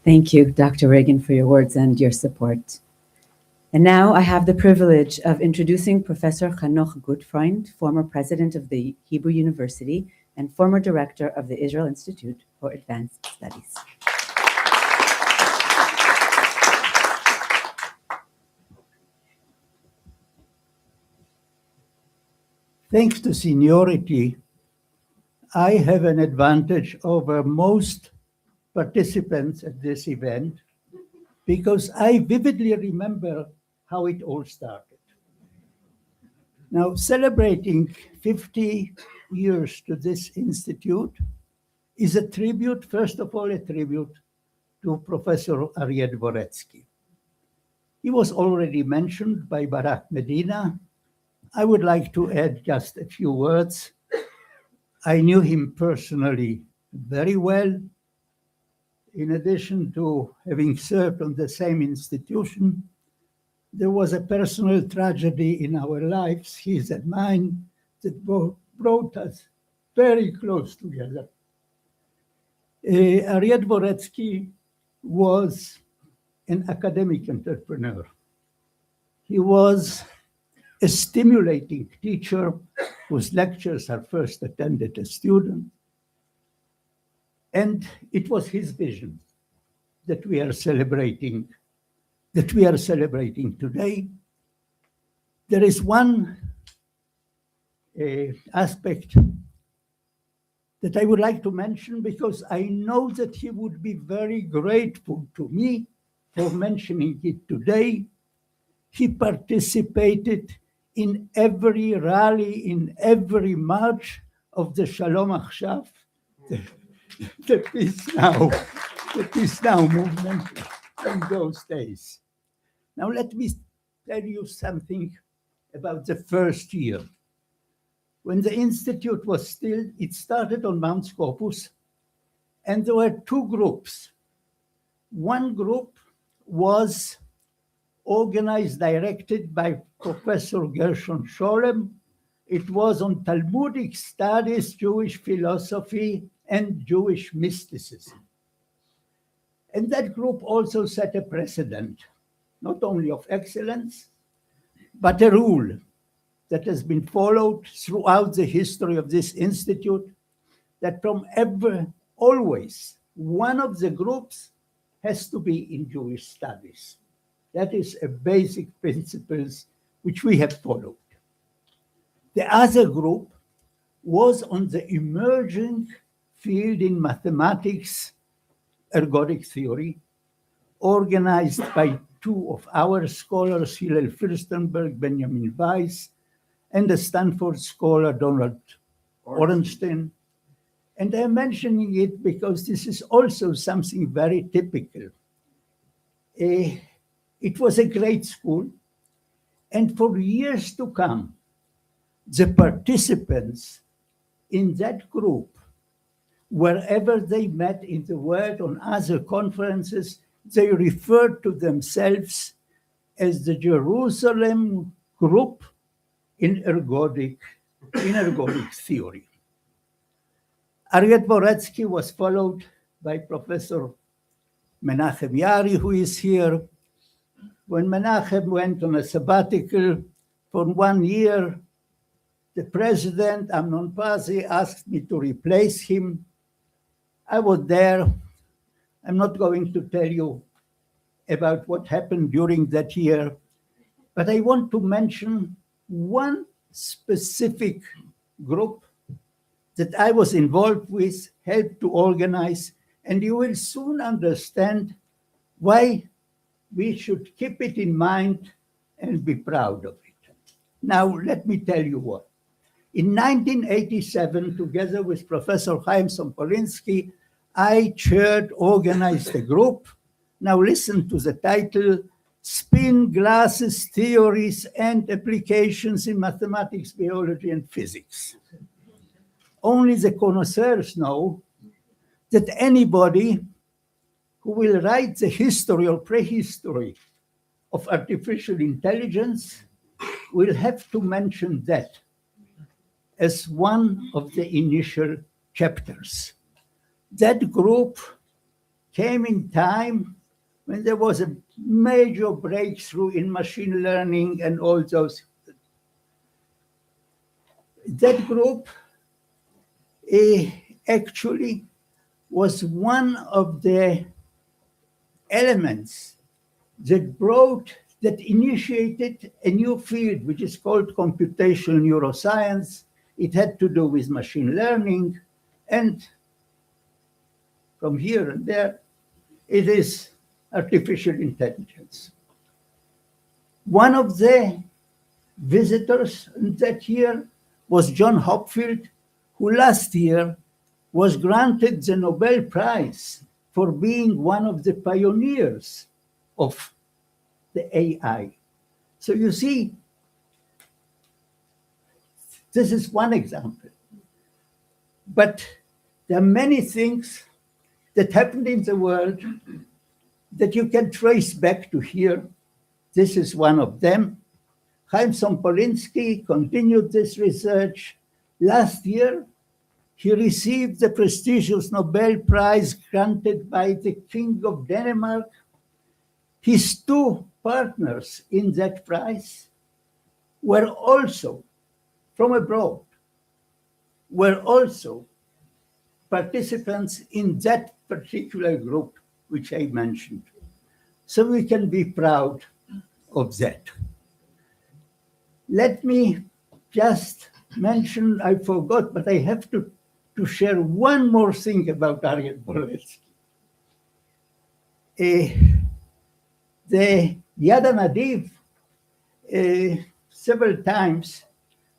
Thank you, Dr. Reagan, for your words and your support. And now I have the privilege of introducing Professor Hanoch Gutfreund, former president of the Hebrew University and former director of the Israel Institute for Advanced Studies. Thanks to seniority, I have an advantage over most participants at this event because I vividly remember how it all started. Now, celebrating 50 years to this institute is a tribute, first of all, a tribute to Professor Aryeh Dvoretsky. He was already mentioned by Barak Medina. I would like to add just a few words. I knew him personally very well. In addition to having served on the same institution, there was a personal tragedy in our lives, his and mine, that brought us very close together. Aryeh Dvoretsky was an academic entrepreneur. He was a stimulating teacher whose lectures are first attended as student. And it was his vision that we are celebrating today. There is one aspect that I would like to mention because I know that he would be very grateful to me for mentioning it today. He participated in every rally, in every march of the Shalom Achshav, the Peace Now movement in those days. Now let me tell you something about the first year. When the Institute was still, it started on Mount Scopus, and there were two groups. One group was organized, directed by Professor Gershon Sholem. It was on Talmudic studies, Jewish philosophy, and Jewish mysticism. And that group also set a precedent, not only of excellence, but a rule that has been followed throughout the history of this institute, that always one of the groups has to be in Jewish studies. That is a basic principle which we have followed. The other group was on the emerging field in mathematics, ergodic theory, organized by two of our scholars, Hillel Fürstenberg, Benjamin Weiss, and the Stanford scholar, Donald Orenstein. And I'm mentioning it because this is also something very typical. It was a great school, and for years to come, the participants in that group, wherever they met in the world on other conferences, they referred to themselves as the Jerusalem group in ergodic theory. Aryeh Dvoretsky was followed by Professor Menachem Yari, who is here. When Menachem went on a sabbatical for 1 year, the president, Amnon Pazi, asked me to replace him. I was there. I'm not going to tell you about what happened during that year, but I want to mention one specific group that I was involved with, helped to organize, and you will soon understand why we should keep it in mind and be proud of it. Now, let me tell you what. In 1987, together with Professor Chaim Sompolinsky, I organized a group. Now listen to the title, Spin Glasses, Theories and Applications in Mathematics, Biology and Physics. Only the connoisseurs know that anybody who will write the history or prehistory of artificial intelligence will have to mention that as one of the initial chapters. That group came in time when there was a major breakthrough in machine learning and all those. That group actually was one of the elements that initiated a new field, which is called computational neuroscience. It had to do with machine learning, and from here and there, it is artificial intelligence. One of the visitors that year was John Hopfield, who last year was granted the Nobel Prize for being one of the pioneers of the AI. So you see, this is one example. But there are many things that happened in the world that you can trace back to here. This is one of them. Chaim Sompolinsky continued this research. Last year, he received the prestigious Nobel Prize granted by the King of Denmark. His two partners in that prize were also from abroad, were also participants in that particular group which I mentioned. So we can be proud of that. Let me just mention, I forgot, but I have to share one more thing about Ariel Boretsky. The Yad Nadiv several times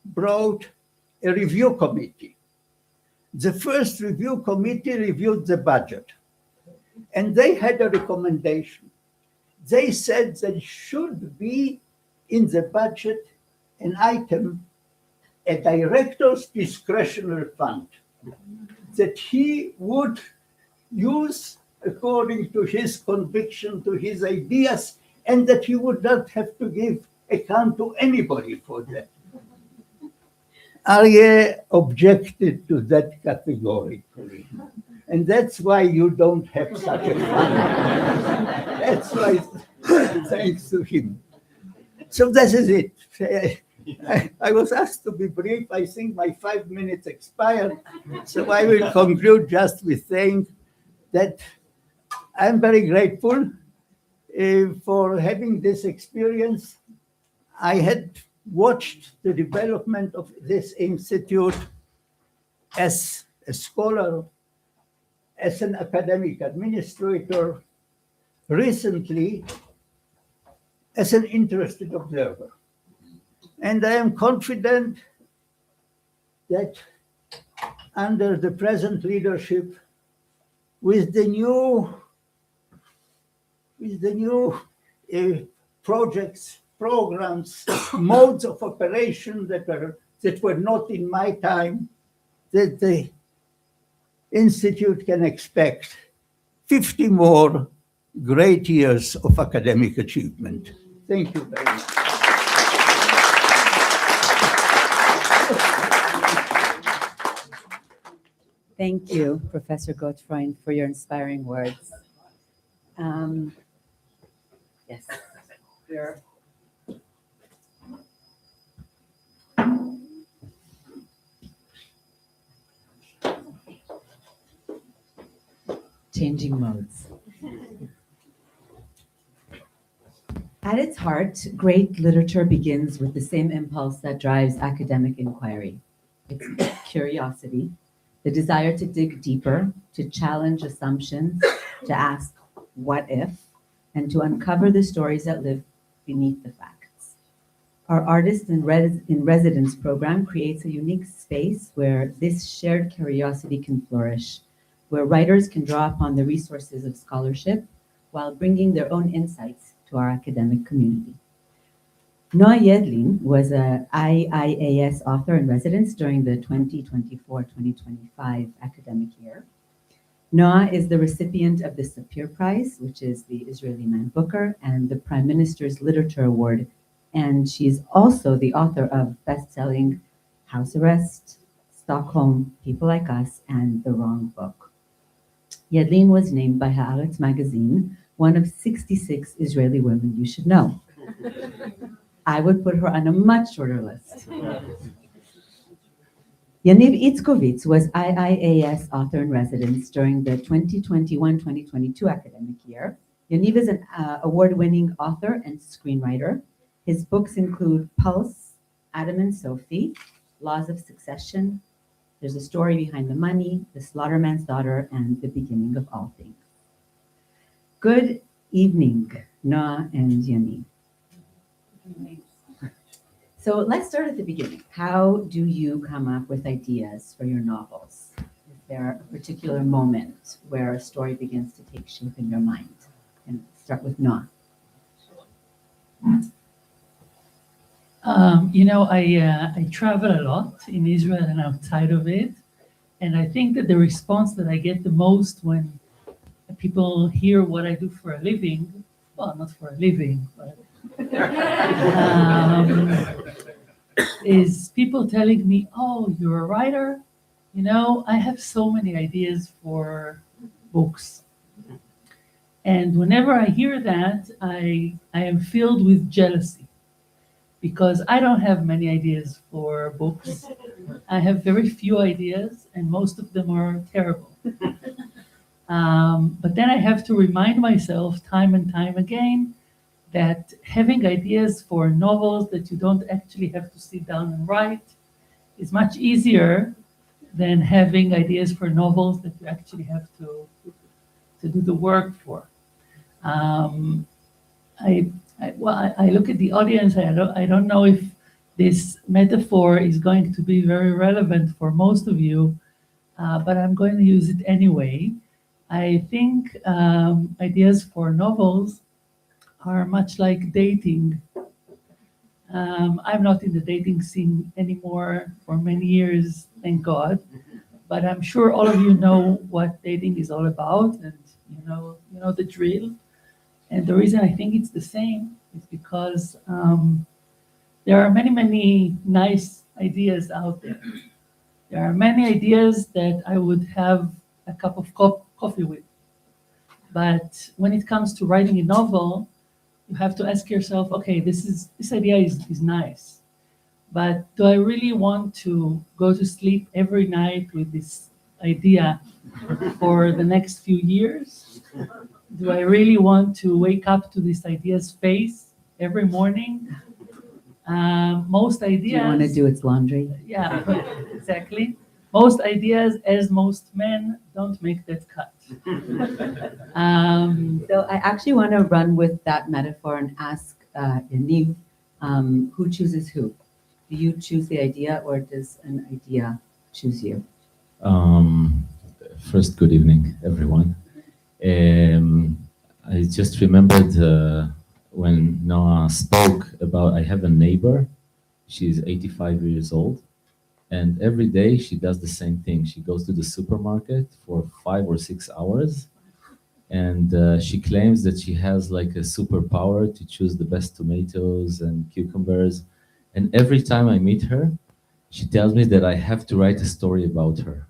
brought a review committee. The first review committee reviewed the budget, and they had a recommendation. They said there should be in the budget an item, a director's discretionary fund, that he would use according to his conviction, to his ideas, and that he would not have to give account to anybody for that. Aryeh objected to that categorically. And that's why you don't have such a fund. That's why, thanks to him. So this is it. I was asked to be brief. I think my 5 minutes expired. So I will conclude just with saying that I'm very grateful for having this experience. I had watched the development of this institute as a scholar, as an academic administrator, recently as an interested observer. And I am confident that under the present leadership, with the new projects, programs, modes of operation that were not in my time, that the Institute can expect 50 more great years of academic achievement. Thank you very much. Thank you, Professor Gottfreund, for your inspiring words. Yes. Sure. Changing modes. At its heart, great literature begins with the same impulse that drives academic inquiry. It's curiosity, the desire to dig deeper, to challenge assumptions, to ask what if, and to uncover the stories that live beneath the facts. Our Artist in Residence program creates a unique space where this shared curiosity can flourish, where writers can draw upon the resources of scholarship while bringing their own insights to our academic community. Noah Yedlin was a IIAS author in residence during the 2024-2025 academic year. Noah is the recipient of the Sapir Prize, which is the Israeli Man Booker, and the Prime Minister's Literature Award, and she's also the author of best-selling House Arrest, Stockholm, People Like Us, and The Wrong Book. Yedlin was named by Haaretz magazine one of 66 Israeli women you should know. I would put her on a much shorter list. Yaniv Itzkovitz was IIAS author in residence during the 2021-2022 academic year. Yaniv is an award-winning author and screenwriter. His books include Pulse, Adam and Sophie, Laws of Succession, There's a Story Behind the Money, The Slaughterman's Daughter, and The Beginning of All Things. Good evening, Noah and Yaniv. So let's start at the beginning. How do you come up with ideas for your novels? Is there a particular moment where a story begins to take shape in your mind? And start with Noah. I travel a lot in Israel and outside of it. And I think that the response that I get the most when people hear what I do for a living, well, not for a living, but is people telling me, oh, you're a writer? I have so many ideas for books. And whenever I hear that, I am filled with jealousy because I don't have many ideas for books. I have very few ideas and most of them are terrible. But then I have to remind myself time and time again that having ideas for novels that you don't actually have to sit down and write is much easier than having ideas for novels that you actually have to do the work for. I look at the audience. I don't know if this metaphor is going to be very relevant for most of you, but I'm going to use it anyway. I think ideas for novels are much like dating. I'm not in the dating scene anymore for many years, thank God. But I'm sure all of you know what dating is all about, and you know the drill. And the reason I think it's the same is because there are many, many nice ideas out there. There are many ideas that I would have a cup of coffee with. But when it comes to writing a novel, you have to ask yourself, okay, this idea is nice, but do I really want to go to sleep every night with this idea for the next few years? Do I really want to wake up to this idea's face every morning? Most ideas... Do you want to do its laundry? Yeah, exactly. Most ideas, as most men, don't make that cut. So I actually want to run with that metaphor and ask Yaniv, who chooses who? Do you choose the idea or does an idea choose you? First, good evening, everyone. I just remembered when Noah spoke about, I have a neighbor, she's 85 years old, and every day she does the same thing. She goes to the supermarket for 5 or 6 hours, and she claims that she has like a superpower to choose the best tomatoes and cucumbers. And every time I meet her, she tells me that I have to write a story about her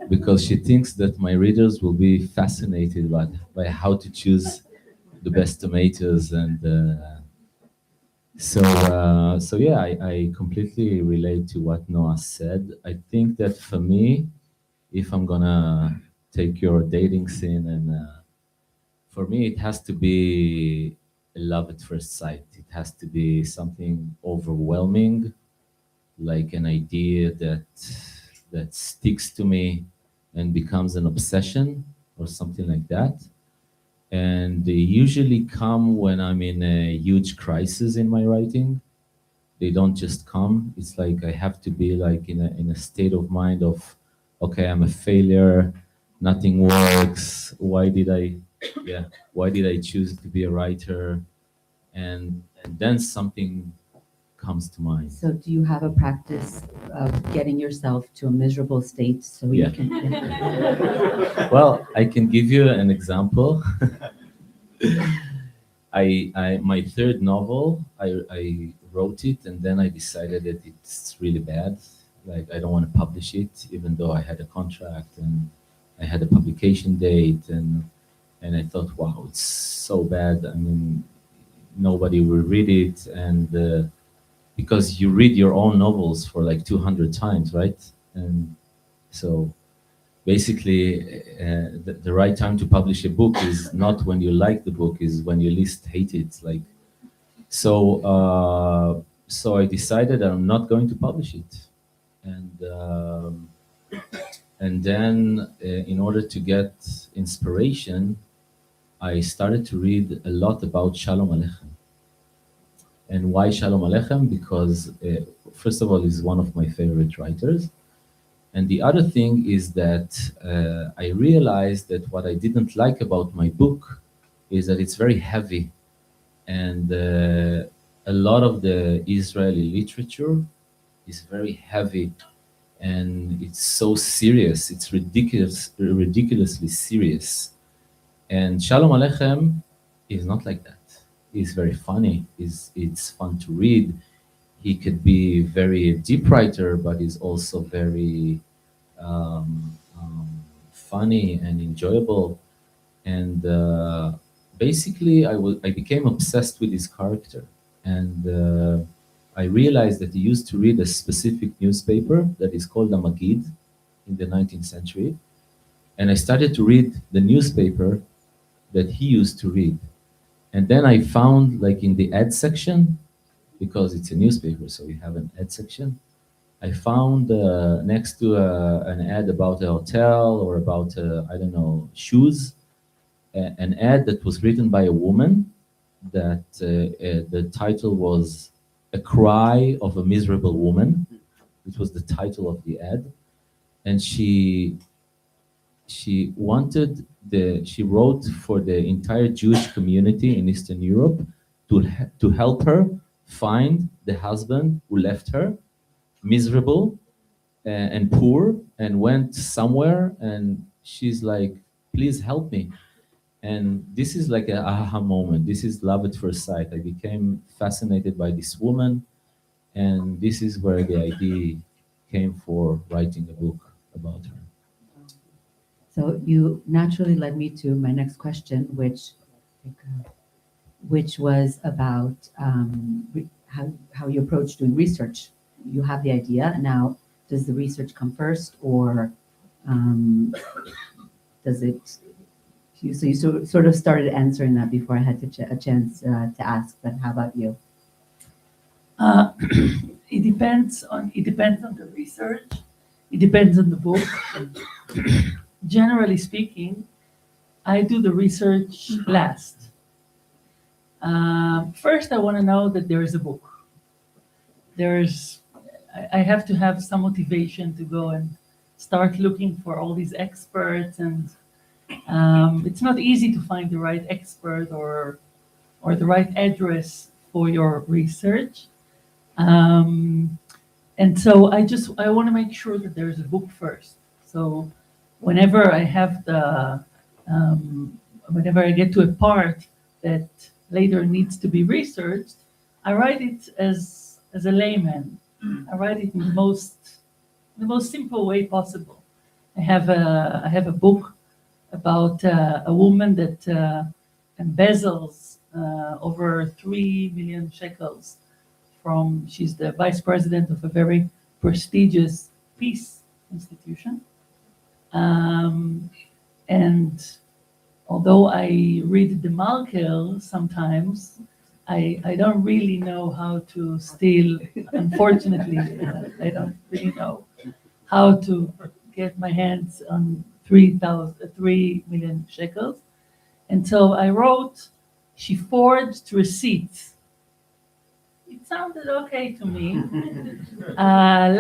because she thinks that my readers will be fascinated by how to choose the best tomatoes. And so yeah, I completely relate to what Noah said. I think that for me, if I'm gonna take your dating scene, and for me, it has to be a love at first sight. It has to be something overwhelming, like an idea that sticks to me and becomes an obsession or something like that. And they usually come when I'm in a huge crisis in my writing. they don't just come. It's like I have to be like in a state of mind of, okay, I'm a failure, nothing works. Why did I choose to be a writer? And then something comes to mind. So do you have a practice of getting yourself to a miserable state so Yeah. you can? Well, I can give you an example. My third novel, I wrote it and then I decided that it's really bad. Like I don't want to publish it, even though I had a contract and I had a publication date, and I thought, wow, it's so bad. I mean, nobody will read it, and because you read your own novels for like 200 times, right? And so basically, the right time to publish a book is not when you like the book, is when you least hate it. Like, so I decided I'm not going to publish it, and then in order to get inspiration, I started to read a lot about Shalom Aleichem. And why Shalom Aleichem? Because first of all, he's one of my favorite writers. And the other thing is that I realized that what I didn't like about my book is that it's very heavy. And a lot of the Israeli literature is very heavy. And it's so serious. It's ridiculously serious. And Shalom Aleichem is not like that. He's very funny. It's fun to read. He could be very deep writer, but he's also very funny and enjoyable. And basically, I became obsessed with his character. And I realized that he used to read a specific newspaper that is called the Magid in the 19th century. And I started to read the newspaper that he used to read. And then I found, like in the ad section, because it's a newspaper, so you have an ad section, I found next to an ad about a hotel or about, I don't know, shoes, an ad that was written by a woman that the title was A Cry of a Miserable Woman. It was the title of the ad. And she wrote for the entire Jewish community in Eastern Europe to help her find the husband who left her miserable and poor and went somewhere, and she's like, please help me. And this is like an aha moment. This is love at first sight. I became fascinated by this woman, and this is where the idea came for writing a book about her. So you naturally led me to my next question, which was about how you approach doing research. You have the idea. Now, does the research come first, or does it? So you sort of started answering that before I had a chance to ask. But how about you? It depends on the research. It depends on the book. Generally speaking, I do the research last. First, I want to know that there is a book. I have to have some motivation to go and start looking for all these experts, and it's not easy to find the right expert or the right address for your research. And so I want to make sure that there's a book first. So whenever I have whenever I get to a part that later needs to be researched, I write it as a layman. I write it in the most simple way possible. I have a book about a woman that embezzles over 3 million shekels she's the vice president of a very prestigious peace institution. And although I read the Markel sometimes, I don't really know how to steal. Unfortunately, I don't really know how to get my hands on 3 million shekels. And so I wrote, she forged receipts. sounded okay to me.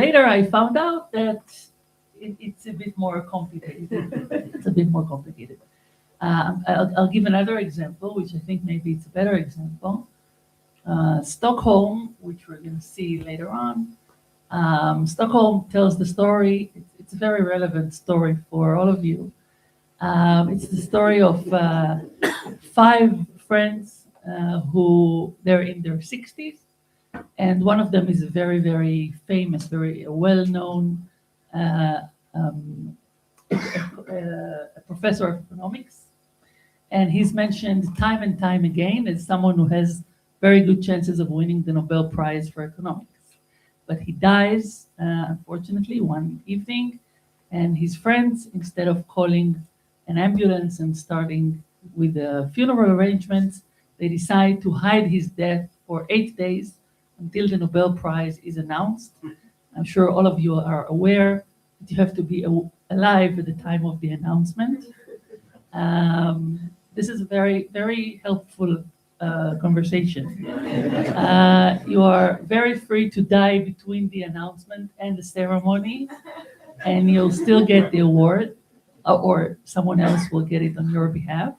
Later, I found out that it's a bit more complicated. It's a bit more complicated. I'll give another example, which I think maybe it's a better example. Stockholm, which we're going to see later on. Stockholm tells the story. It's a very relevant story for all of you. It's the story of 5 friends who they're in their 60s, and one of them is a very, very famous, very well-known a professor of economics, and he's mentioned time and time again as someone who has very good chances of winning the Nobel Prize for economics. But he dies, unfortunately, one evening, and his friends, instead of calling an ambulance and starting with the funeral arrangements, they decide to hide his death for 8 days until the Nobel Prize is announced. I'm sure all of you are aware that you have to be alive at the time of the announcement. This is a very, very helpful conversation. You are very free to die between the announcement and the ceremony, and you'll still get the award, or someone else will get it on your behalf.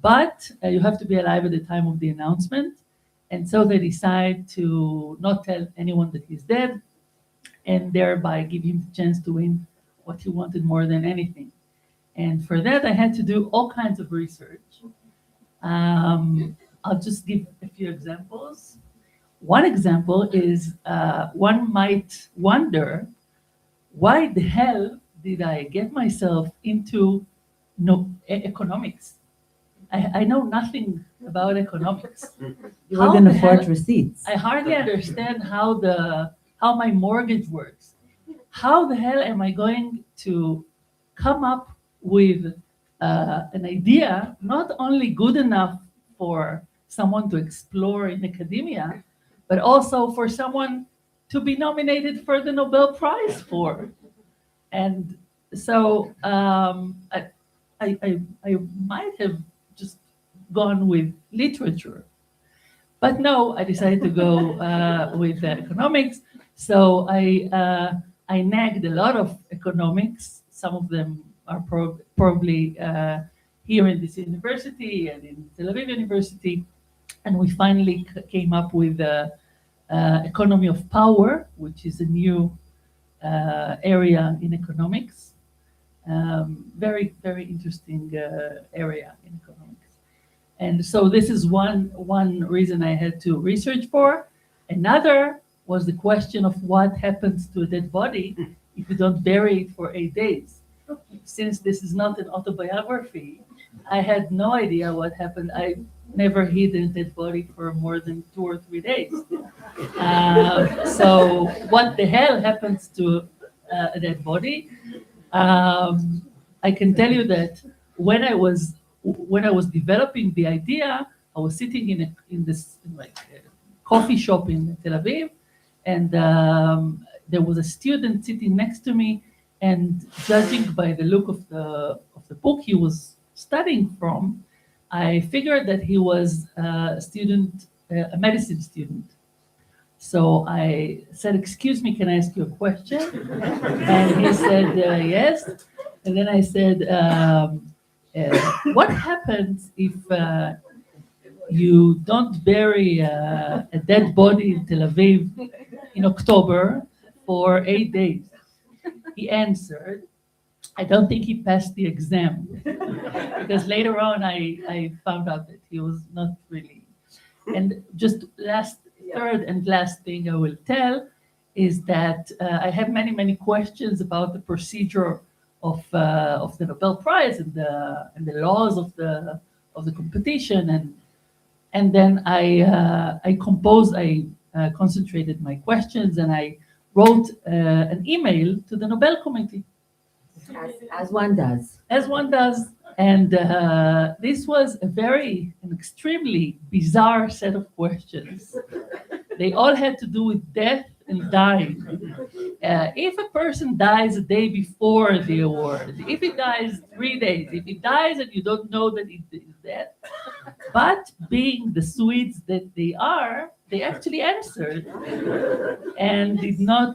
But you have to be alive at the time of the announcement. And so they decide to not tell anyone that he's dead, and thereby give him the chance to win what he wanted more than anything. And for that, I had to do all kinds of research. I'll just give a few examples. One example is one might wonder, why the hell did I get myself into economics? I know nothing about economics. You wouldn't afford receipts. I hardly understand how my mortgage works. How the hell am I going to come up with an idea not only good enough for someone to explore in academia, but also for someone to be nominated for the Nobel Prize for? And so I might have just gone with literature, but no, I decided to go with economics. So I nagged a lot of economics. Some of them are probably here in this university and in Tel Aviv University. And we finally came up with economy of power, which is a new area in economics. Very, very interesting area in economics. And so this is one reason I had to research for. Another was the question of what happens to a dead body if you don't bury it for 8 days. Since this is not an autobiography, I had no idea what happened. I never hid a dead body for more than 2 or 3 days. So what the hell happens to a dead body? I can tell you that when I was developing the idea, I was sitting in this coffee shop in Tel Aviv, and there was a student sitting next to me, and judging by the look of the book he was studying from, I figured that he was a student, a medicine student. So I said, "Excuse me, can I ask you a question?" And he said, "Yes." And then I said, "What happens if you don't bury a dead body in Tel Aviv in October for 8 days?" He answered, I don't think he passed the exam, because later on I found out that he was not really. And just third and last thing I will tell is that I have many questions about the procedure of the Nobel Prize and the laws of the competition, and then I concentrated my questions, and I wrote an email to the Nobel Committee. As one does. As one does. And this was an extremely bizarre set of questions. They all had to do with death and dying. If a person dies a day before the award, if he dies 3 days, if he dies and you don't know that he is dead, but being the Swedes that they are, they actually answered and did not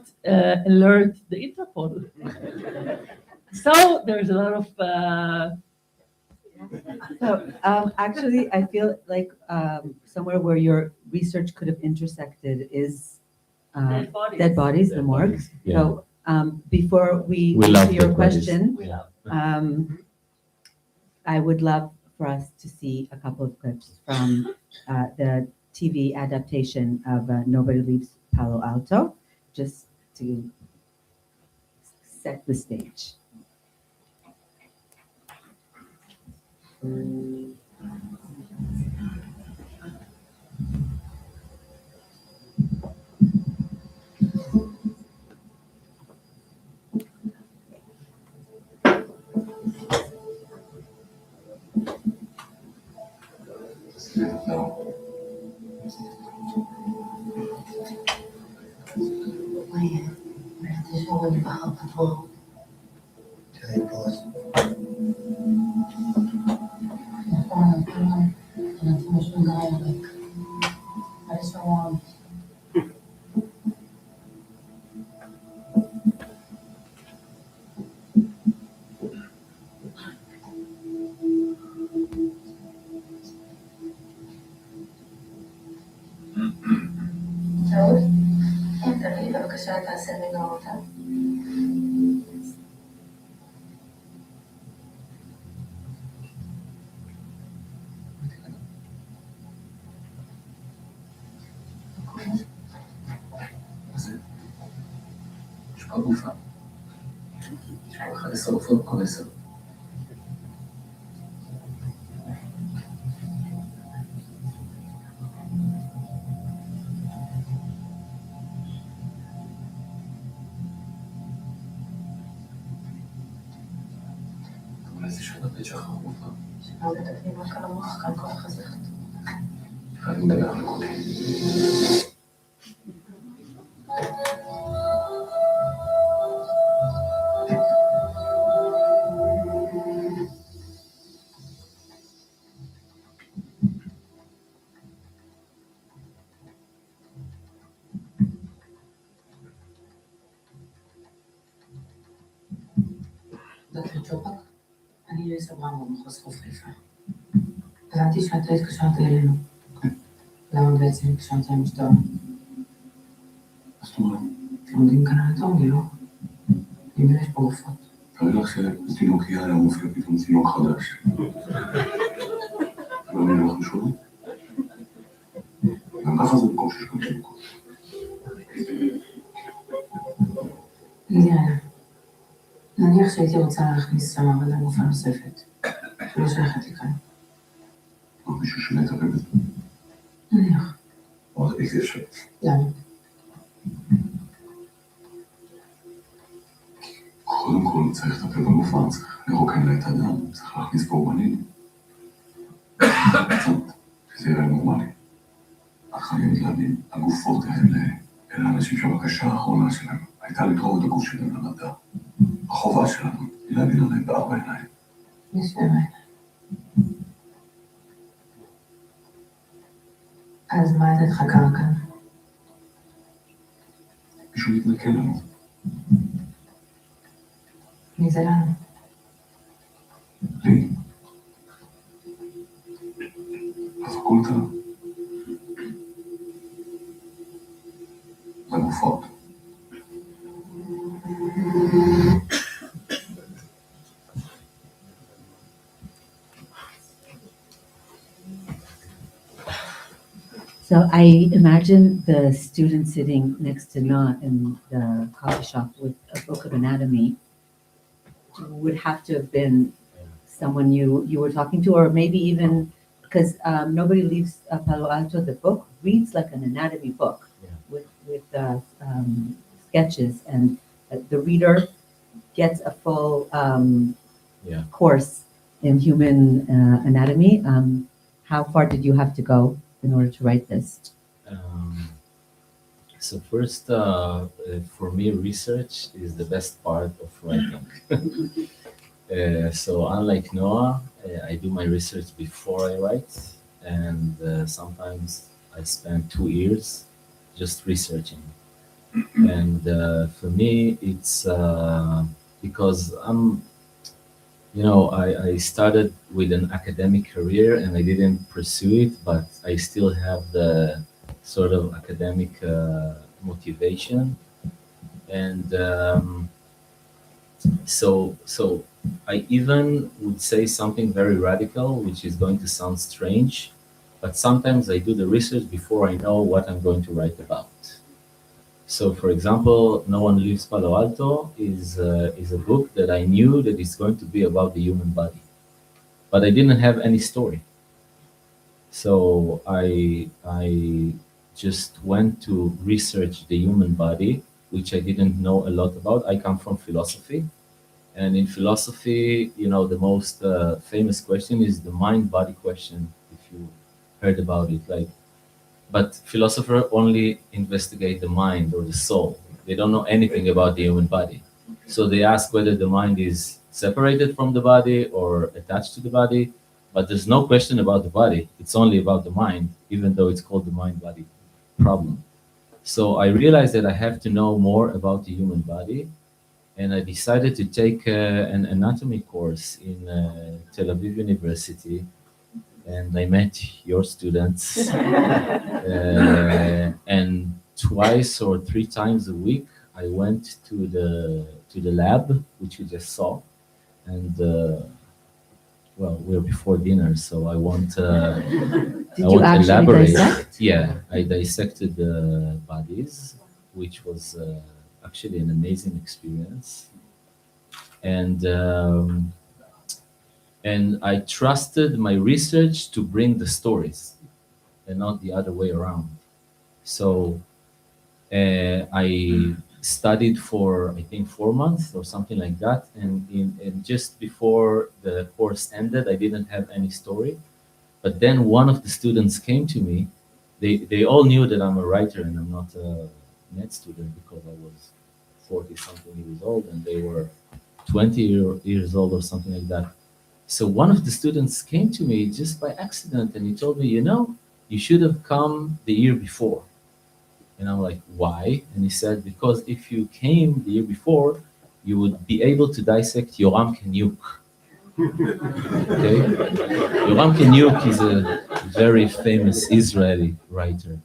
alert the Interpol. So there's a lot of So actually, I feel like somewhere where your research could have intersected is dead bodies, the morgue. Yeah. So before we We get love to your dead bodies. question, We love. I would love for us to see a couple of clips from the TV adaptation of Nobody Leaves Palo Alto, just to set the stage. בבקשה תעשה רגע אותה. יש פה גופה. יש פה 11 גופות, כל 10. איזה שעות בית שחר גופה. שלא מתקנים רק על המוח כאן כל החזרת. חייבים לדבר על נקודים. דוקטור צ'ופק, אני ליסה ברמבו מחוז חוף חיפה. הבנתי שאתה התקשרת אלינו. למה בעצם התקשרת למשטרה? זאת אומרת? אתם עומדים כאן על הטורגי, לא? אם יש פה גופות. תראי לך שבתינוקיה היה מופיע פתאום תינוק חדש. לא אני לא חשוב? גם ככה זה מקום שיש כאן תינוקות. ליאנה, נניח שהייתי רוצה להכניס למעבדה גופה נוספת. שלא שייכת לי כאן. עוד מישהו שמטפל בזה? נניח. עוד איזה ישר. למה? קודם כל צריך לטפל בגופה, צריך לרוקן לה את הדם, צריך להכניס פה אומנים. קצת, שזה יראה נורמלי. את חייבת להבין, הגופות האלה, אלה האנשים שהבקשה האחרונה שלהם הייתה לתרום את הגוף שלהם למדע. החובה שלנו היא להבין עליהם בארבע עיניים. יש באמת. אז מה את חקר כאן? מישהו מתנכל לנו. מי זה לנו? לי. הפקולטה. לגופות. So I imagine the student sitting next to Noah in the coffee shop with a book of anatomy would have to have been someone you were talking to, or maybe even because Nobody Leaves Palo Alto, the book reads like an anatomy book with sketches, and the reader gets a full course in human anatomy. How far did you have to go in order to write this? So first, for me, research is the best part of writing. So unlike Noah, I do my research before I write, and sometimes I spent 2 years just researching. And for me, it's because I started with an academic career and I didn't pursue it, but I still have the sort of academic motivation. And so I even would say something very radical, which is going to sound strange, but sometimes I do the research before I know what I'm going to write about. So, for example, No One Leaves Palo Alto is a book that I knew that it's going to be about the human body, but I didn't have any story. So I just went to research the human body, which I didn't know a lot about. I come from philosophy, and in philosophy, the most famous question is the mind-body question. If you heard about it, but philosophers only investigate the mind or the soul. They don't know anything about the human body. So they ask whether the mind is separated from the body or attached to the body, but there's no question about the body. It's only about the mind, even though it's called the mind-body problem. So I realized that I have to know more about the human body, and I decided to take an anatomy course in Tel Aviv University, and I met your students. And twice or 3 times a week, I went to the lab, which you just saw, and we're before dinner, so I won't. Did you actually elaborate. dissect? Yeah, I dissected the bodies, which was actually an amazing experience, and I trusted my research to bring the stories and not the other way around. So I studied for, I think, 4 months or something like that. And just before the course ended, I didn't have any story. But then one of the students came to me. They all knew that I'm a writer and I'm not a med student because I was 40-something years old and they were 20 years old or something like that. So one of the students came to me just by accident and he told me, you should have come the year before. And I'm like, why? And he said, because if you came the year before, you would be able to dissect Yoram Kaniuk. Okay? Yoram Kaniuk is a very famous Israeli writer.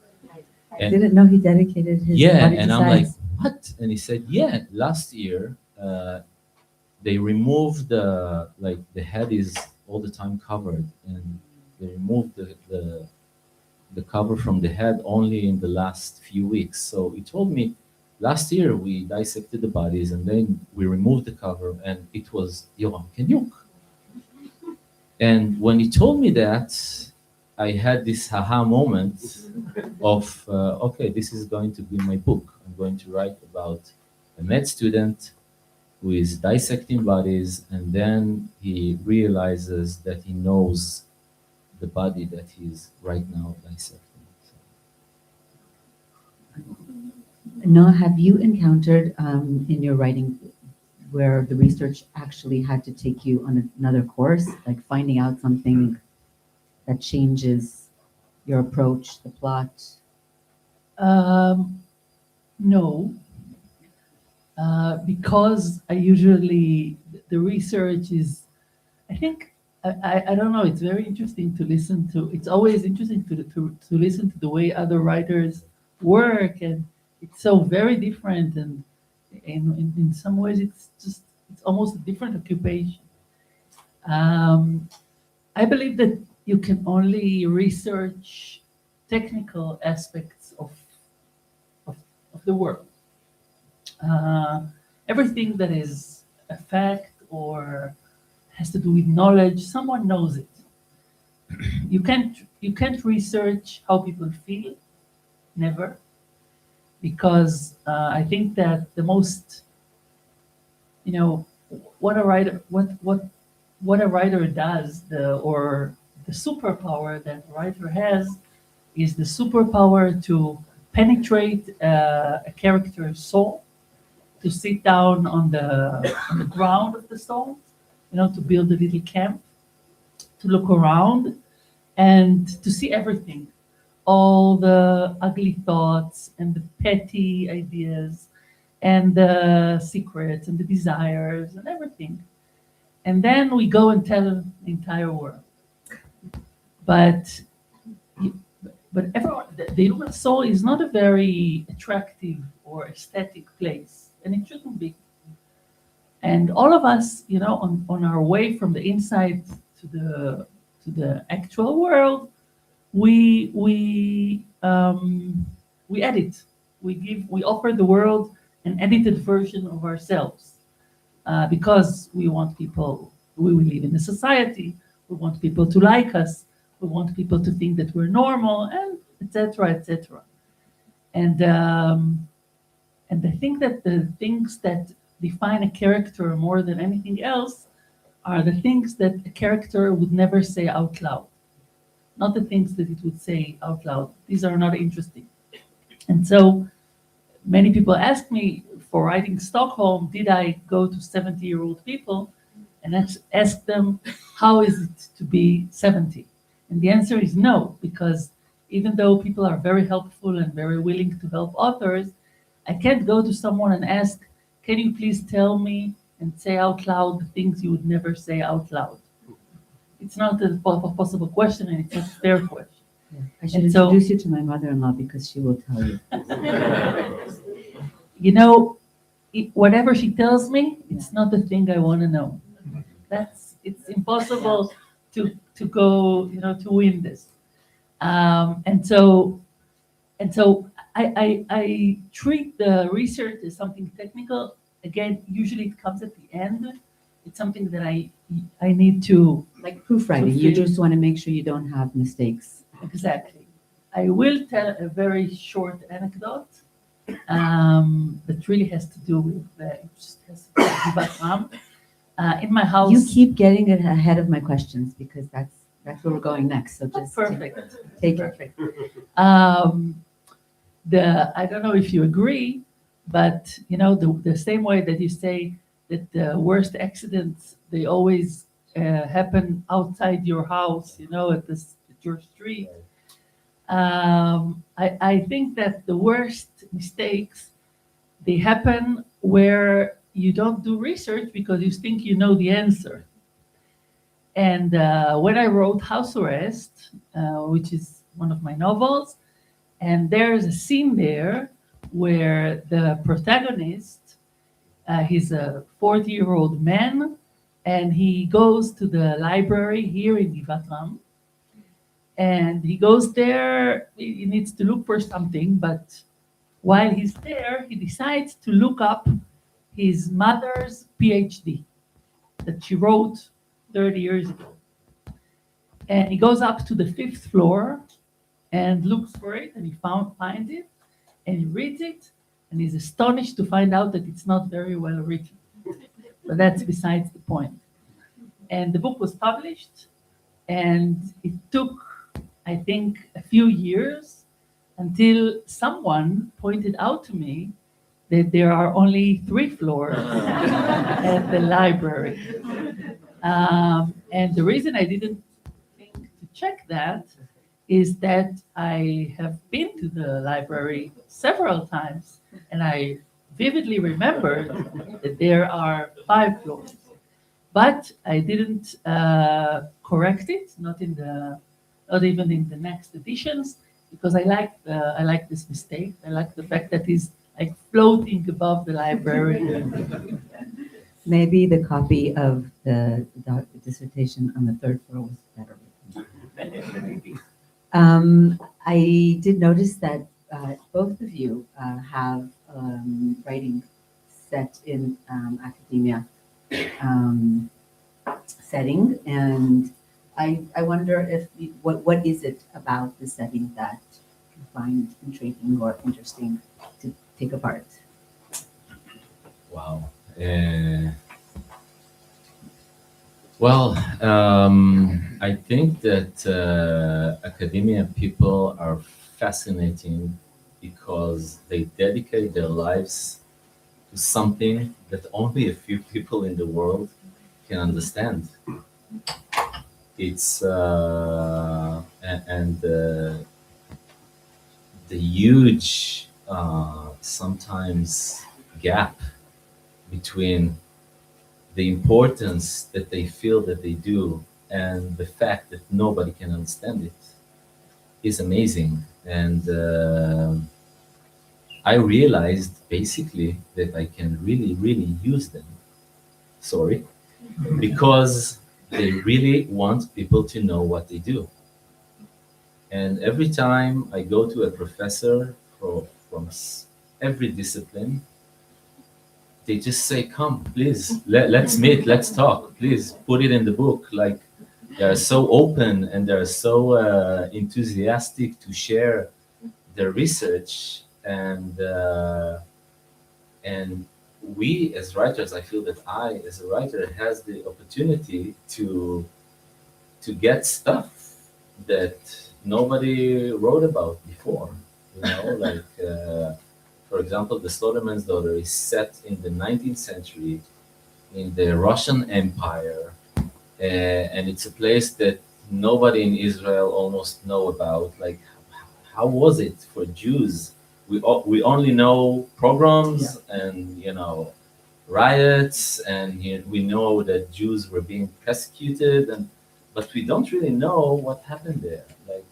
I didn't know he dedicated his body to and I'm like, science. what? And he said, yeah, last year, they removed the head is all the time covered, and they removed the cover from the head only in the last few weeks. So he told me, last year we dissected the bodies and then we removed the cover and it was Yoram Kaniuk. And when he told me that, I had this aha moment of, okay, this is going to be my book. I'm going to write about a med student who is dissecting bodies, and then he realizes that he knows the body that he's right now dissecting. Noah, have you encountered in your writing where the research actually had to take you on another course, like finding out something that changes your approach, the plot? No, because I usually, the research is, I think, I don't know, it's very interesting to listen to. It's always interesting to listen to the way other writers work, and it's so very different, and in some ways it's almost a different occupation. I believe that you can only research technical aspects of the world. Everything that is a fact or has to do with knowledge, someone knows it. You can't research how people feel, never, because I think that the most, what a writer does, or the superpower that a writer has, is the superpower to penetrate a character's soul, to sit down on the ground of the soul, to build a little camp, to look around and to see everything all the ugly thoughts and the petty ideas and the secrets and the desires and everything. And then we go and tell the entire world. But everyone, the human soul is not a very attractive or aesthetic place, and it shouldn't be. And all of us, on our way from the inside to the actual world, we edit. We offer the world an edited version of ourselves, because we want people. We live in a society. We want people to like us. We want people to think that we're normal, and etc., etc. And I think that the things that define a character more than anything else are the things that a character would never say out loud, not the things that it would say out loud. These are not interesting. And so many people ask me, for writing Stockholm, did I go to 70-year-old people and ask them, how is it to be 70? And the answer is no, because even though people are very helpful and very willing to help authors, I can't go to someone and ask, can you please tell me and say out loud the things you would never say out loud? It's not a possible question, and it's not a fair question. Yeah. I should introduce you to my mother-in-law, because she will tell you. Whatever she tells me, it's not the thing I want to know. It's impossible to go, to win this. And so I treat the research as something technical. Again, usually it comes at the end. It's something that I need to, like proofwriting. You just want to make sure you don't have mistakes. Exactly. I will tell a very short anecdote that really has to do with Givat Ram. In my house, you keep getting ahead of my questions, because that's where we're going next. So just perfect. Take Perfect. I don't know if you agree, but the same way that you say that the worst accidents, they always happen outside your house, at your street. I think that the worst mistakes, they happen where you don't do research because you think you know the answer. And when I wrote House Arrest, which is one of my novels, and there's a scene there where the protagonist, he's a 40-year-old man, and he goes to the library here in Givat Ram, and he goes there, he needs to look for something, but while he's there, he decides to look up his mother's PhD that she wrote 30 years ago. And he goes up to the 5th floor and looks for it, and he finds it, and he reads it, and he's astonished to find out that it's not very well written. But that's besides the point. And the book was published, and it took, I think, a few years until someone pointed out to me that there are only 3 floors at the library. And the reason I didn't think to check that is that I have been to the library several times, and I vividly remember that there are 5 floors. But I didn't correct it, not even in the next editions, because I like this mistake. I like the fact that he's like floating above the library. Maybe the copy of the dissertation on the 3rd floor was better written. I did notice that both of you have writing set in academia setting, and I wonder if what is it about the setting that you find intriguing or interesting to take apart? Wow. Well, I think that academia people are fascinating because they dedicate their lives to something that only a few people in the world can understand. It's the huge sometimes gap between the importance that they feel that they do and the fact that nobody can understand it is amazing. And I realized basically that I can really, really use them. Sorry. Because they really want people to know what they do. And every time I go to a professor from every discipline, they just say, come, please, let's meet, let's talk, please put it in the book. Like, they're so open and they're so enthusiastic to share their research. And we as writers, I feel that I as a writer has the opportunity to get stuff that nobody wrote about before. You know, like for example, The Slaughterman's Daughter is set in the 19th century in the Russian Empire, and it's a place that nobody in Israel almost know about. Like, how was it for Jews? We only know pogroms and riots, and we know that Jews were being persecuted, but we don't really know what happened there. Like,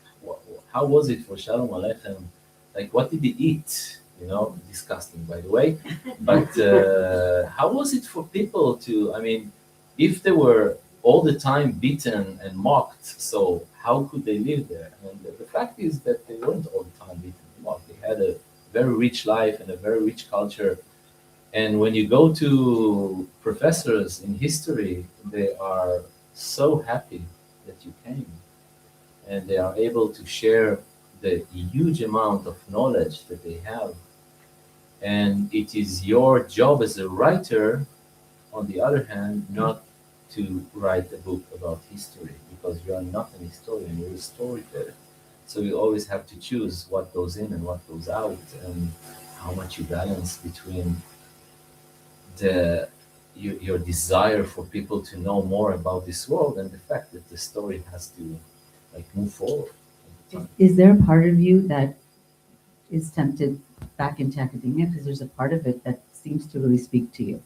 how was it for Shalom Aleichem? Like, what did he eat? Disgusting, by the way. But how was it for people to? I mean, if they were all the time beaten and mocked, so how could they live there? And the fact is that they weren't all the time beaten and mocked. They had a very rich life and a very rich culture. And when you go to professors in history, they are so happy that you came. And they are able to share the huge amount of knowledge that they have. And it is your job as a writer, on the other hand, not to write a book about history, because you are not an historian, you're a storyteller. So you always have to choose what goes in and what goes out, and how much you balance between your desire for people to know more about this world and the fact that the story has to move forward. Is there a part of you that is tempted back into academia? Because there's a part of it that seems to really speak to you.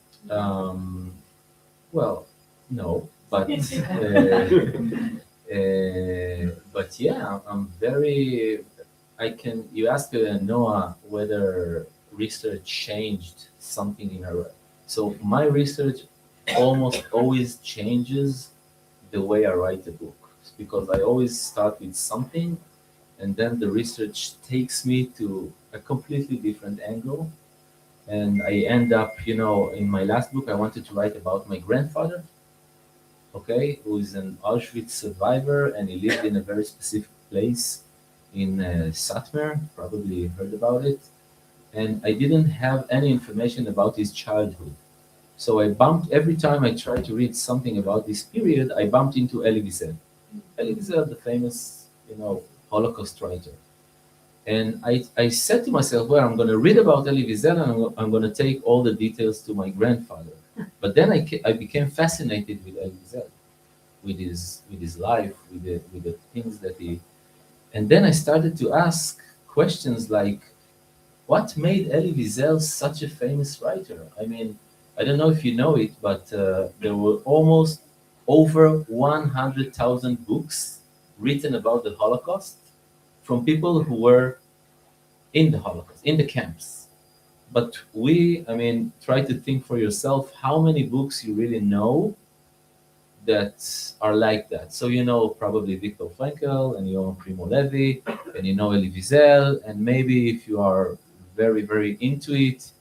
Well, no, but but yeah, I'm very. You asked Noah whether research changed something in her. So my research almost always changes the way I write a book, because I always start with something, and then the research takes me to a completely different angle. And I end up, in my last book, I wanted to write about my grandfather, okay, who is an Auschwitz survivor, and he lived in a very specific place in Satmar, probably heard about it. And I didn't have any information about his childhood. So every time I tried to read something about this period, I bumped into Elie Wiesel. Elie Wiesel, the famous, Holocaust writer. And I said to myself, well, I'm going to read about Elie Wiesel, and I'm going to take all the details to my grandfather. But then I became fascinated with Elie Wiesel, with his life, with the things that he. And then I started to ask questions like, what made Elie Wiesel such a famous writer? I mean, I don't know if you know it, but there were almost over 100,000 books written about the Holocaust from people who were in the Holocaust, in the camps. But try to think for yourself how many books you really know that are like that. So you know probably Viktor Frankl, and you know Primo Levi, and you know Elie Wiesel, and maybe if you are very, very into it,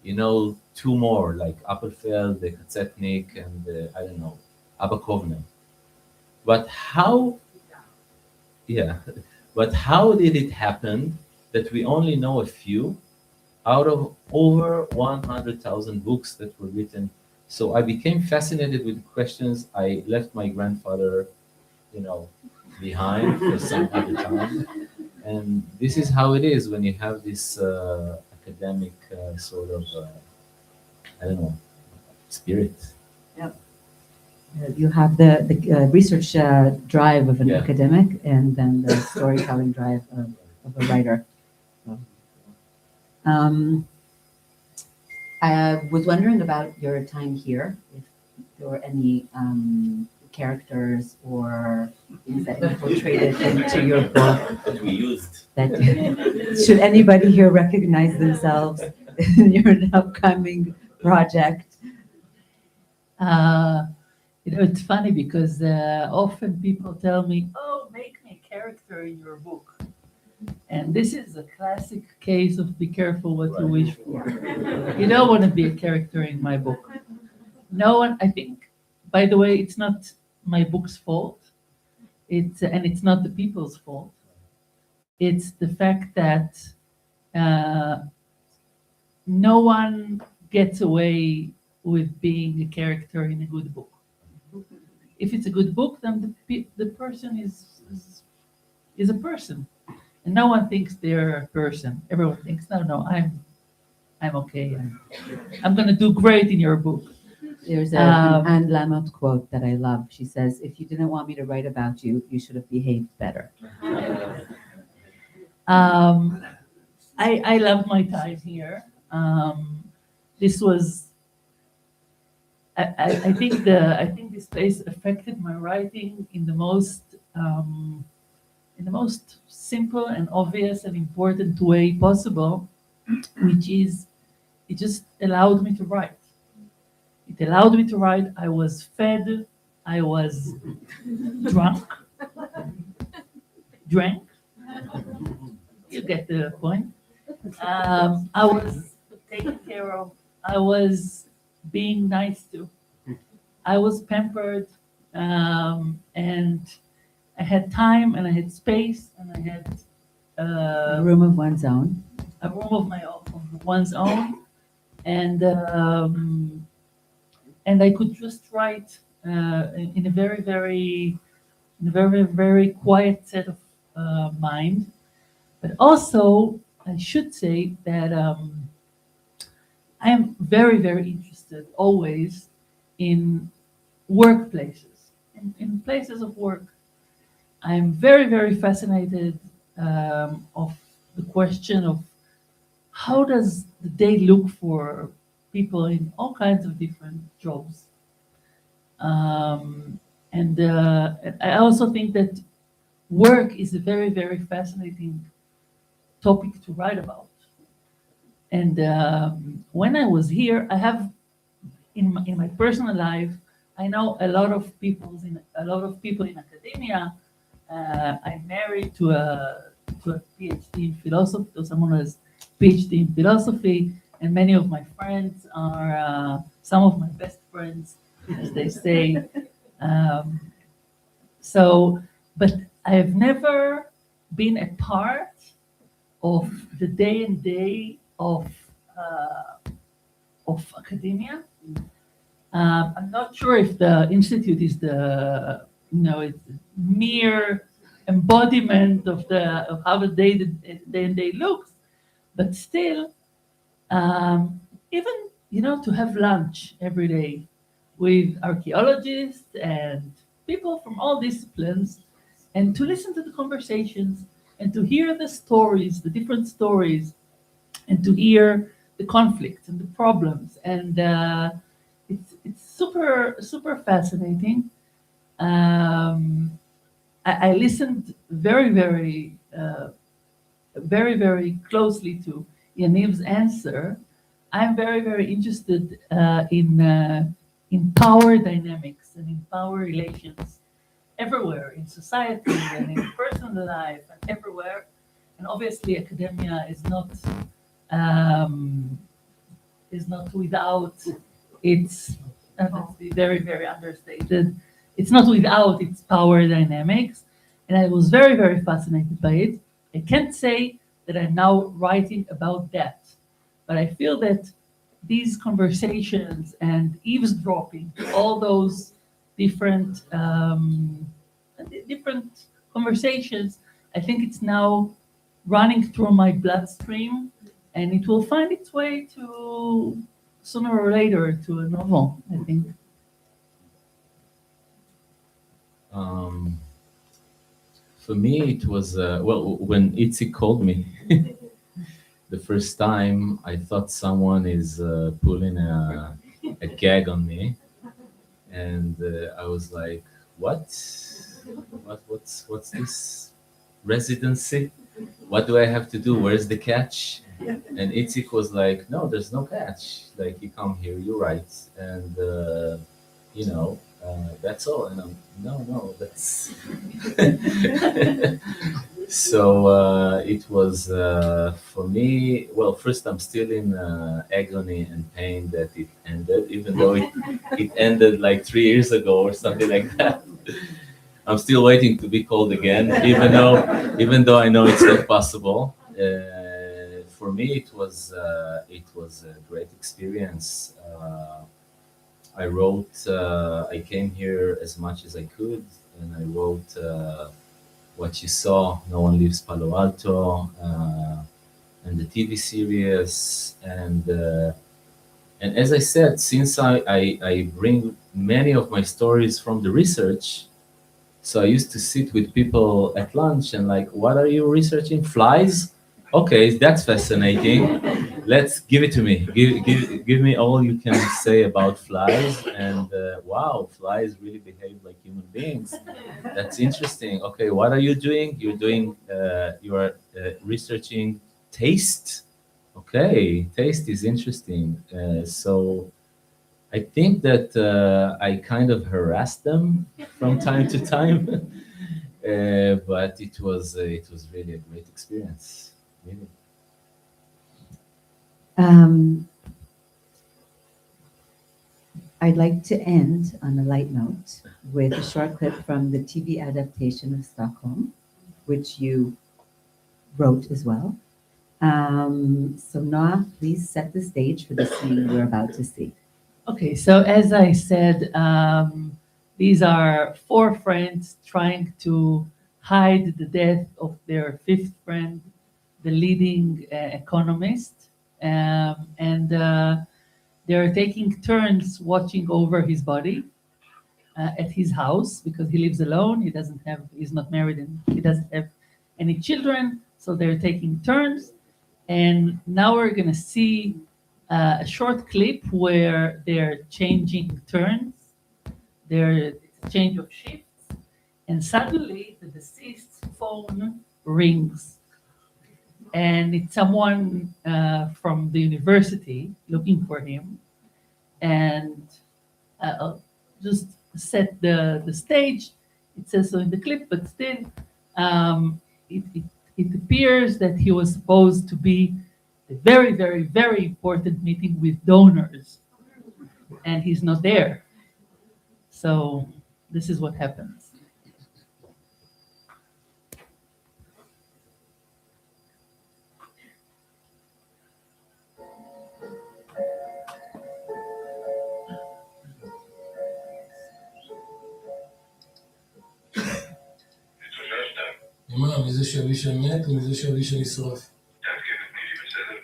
you know two more, like Appelfeld, the Katzetnik, and I don't know, Abba Kovner. But how did it happen that we only know a few out of over 100,000 books that were written? So I became fascinated with questions. I left my grandfather, behind for some other time. And this is how it is when you have this academic sort of, spirit. Yep. You have the research drive of an academic, and then the storytelling drive of a writer. I was wondering about your time here, if there were any characters or things that infiltrated into your book. That we used. That should anybody here recognize themselves in your upcoming project? It's funny because often people tell me, "Oh, make me a character in your book." And this is a classic case of be careful what you wish for. You don't want to be a character in my book. No one, I think, by the way, it's not my book's fault. And it's not the people's fault. It's the fact that no one gets away with being a character in a good book. If it's a good book, then the person is a person. And no one thinks they're a person. Everyone thinks, no, I'm okay. I'm going to do great in your book. There's an Anne Lamott quote that I love. She says, "If you didn't want me to write about you, you should have behaved better." I loved my time here. This was, I think this place affected my writing in the most simple and obvious and important way possible, which is it just allowed me to write. It allowed me to write. I was fed. I was drank. You get the point. I was taken care of. I was being nice to. I was pampered, and I had time, and I had space, and I had A room of one's own. A room of one's own, and I could just write in a very, very quiet set of mind. But also, I should say that I am very, very interested always in workplaces, in places of work. I am very, very fascinated of the question of how does the day look for people in all kinds of different jobs. And I also think that work is a very, very fascinating topic to write about. And when I was here, I have in my personal life, I know a lot of people in academia. I'm married to a PhD in philosophy, to someone who has PhD in philosophy, and many of my friends are some of my best friends, as they say. But I have never been a part of the day and day of academia. I'm not sure if the institute is the it's mere embodiment of how the day and day looks, but still, even to have lunch every day with archaeologists and people from all disciplines, and to listen to the conversations and to hear the stories, the different stories, and to hear the conflicts and the problems, and it's super fascinating. I listened very, very closely to Yaniv's answer. I'm very, very interested in power dynamics and in power relations everywhere in society and in personal life and everywhere. And obviously, academia is not without its. Let's be very, very understated. It's not without its power dynamics, and I was very, very fascinated by it. I can't say that I'm now writing about that, but I feel that these conversations and eavesdropping, all those different conversations, I think it's now running through my bloodstream, and it will find its way to sooner or later to a novel, I think. For me, it was when Itzik called me the first time I thought someone is pulling a gag on me, and I was like, what's this residency? What do I have to do? Where's the catch? And Itzik was like, no, there's no catch. Like, you come here, you write, and that's all. And I'm, no, that's. So it was for me. Well, first I'm still in agony and pain that it ended, even though it ended like 3 years ago or something like that. I'm still waiting to be called again, even though I know it's not possible. For me, it was a great experience. I wrote. I came here as much as I could, and I wrote what you saw. No One Leaves Palo Alto, and the TV series, and as I said, since I bring many of my stories from the research. So I used to sit with people at lunch and like, what are you researching? Flies? Okay, that's fascinating. Let's give it to me. Give me all you can say about flies. And wow, flies really behave like human beings. That's interesting. Okay, what are you doing? You are researching taste. Okay, taste is interesting. So I think that I kind of harassed them from time to time, but it was really a great experience. Really. I'd like to end on a light note with a short clip from the TV adaptation of Stockholm, which you wrote as well. So Noah, please set the stage for the scene we're about to see. Okay, so as I said, these are 4 friends trying to hide the death of their 5th friend, the leading economist, and they're taking turns watching over his body at his house because he lives alone. He's not married, and he doesn't have any children. So they're taking turns, and now we're gonna see a short clip where they're changing turns, there's a change of shifts, and suddenly the deceased's phone rings. And it's someone from the university looking for him. And I'll just set the stage. It says so in the clip, but still, it appears that he was supposed to be a very, very, very important meeting with donors, and he's not there. So this is what happens. מה, מזה שאבישי מת או מזה שאבישי נשרף? תעדכן את נילי, בסדר?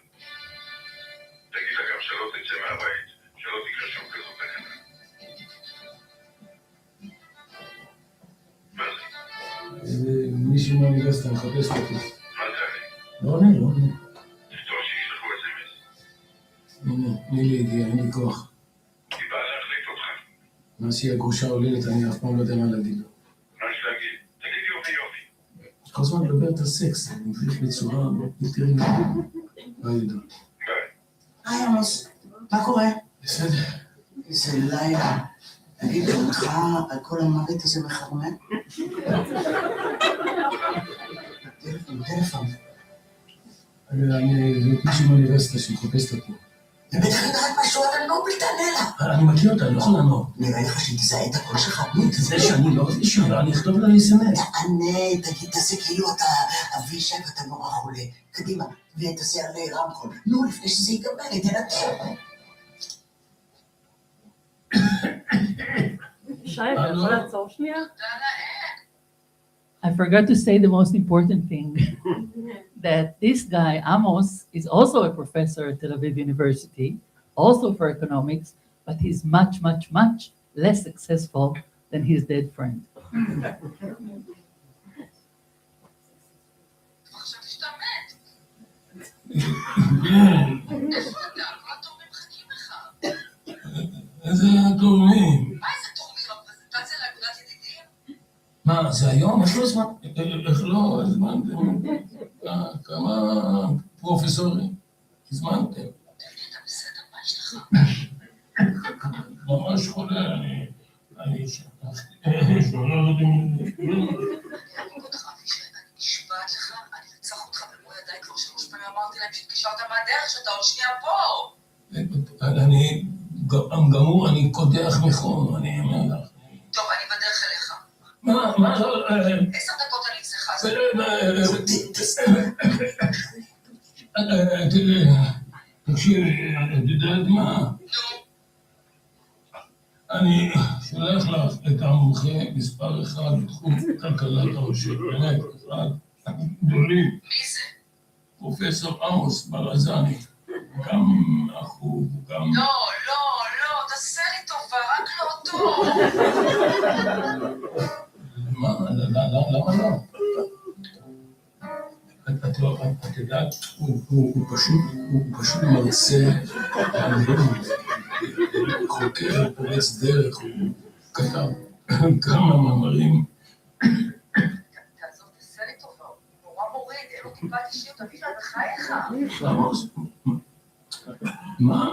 תגיד לה גם שלא תצא מהבית, שלא תקרה שם כזאת תקנה. מה זה? מישהי מהאוניברסיטה מחפשת אותי. מה תענה? לא עונה, לא עונה. תפתור שישלחו אס.אם.אס. הנה, נילי הגיע, אין לי כוח. היא באה להחליף אותך. מה שהיא הגרושה עוללת, אני אף פעם לא יודע מה להגיד לו. מה יש להגיד? תגיד יופי יופי. כל הזמן מדבר את הסקס, אני מביך בצורה בלתי רגילה. ביי עידו. היי עמוס, מה קורה? בסדר. איזה לילה. תגיד, אותך על כל המוות הזה מחרמן? טלפון. אני מישהו מהאוניברסיטה שמחפשת אותי. ובטח יודעת משהו על הנובל, תענה לה. אני מכיר אותה, אני לא יכול לענות. נראה לך שהיא תזהה את הקול שלך. תזהה שאני לא אבישי, אני אכתוב לה אס.אם.אס. תענה, תגיד, תעשה כאילו אתה אבישי ואתה נורא חולה. קדימה, ותעשה עלי רמקול. נו, לפני שזה ייגמר, תנתן. שי, אתה יכול לעצור שנייה? I forgot to say the most important thing, that this guy, Amos, is also a professor at Tel Aviv University, also for economics, but he's much, much, much less successful than his dead friend. איזה תורמים? מה, זה היום? יש לו זמן? איך לא הזמנתם? כמה פרופסורים הזמנתם? ממש חולה, אני שואל אותי... נשבעת לך, אני ארצח אותך במו ידיי כבר 3 פעמים אמרתי להם שהתקשרת מהדרך שאתה עוד שנייה פה. אני גמור, אני קודח מחום, אני אומר לך. טוב, אני בדרך אליך. מה? 10 דקות אני אצלך. תקשיבי, את יודעת מה? אני שולח לך את המומחה מספר 1 בתחום כלכלת הרשות, באמת, אחד גדולים. מי זה? פרופסור עמוס ברזני, גם אחו, גם... לא, תעשה לי טובה, רק לא טוב. מה? למה לא? את יודעת, הוא פשוט מרצה, חוקר, פורץ דרך, הוא כתב כמה מאמרים. תעזוב, תעשה לי טובה, הוא נורא מוריד, אין לו טיפת אישיות, תביא לה בחייך. עמוס, מה?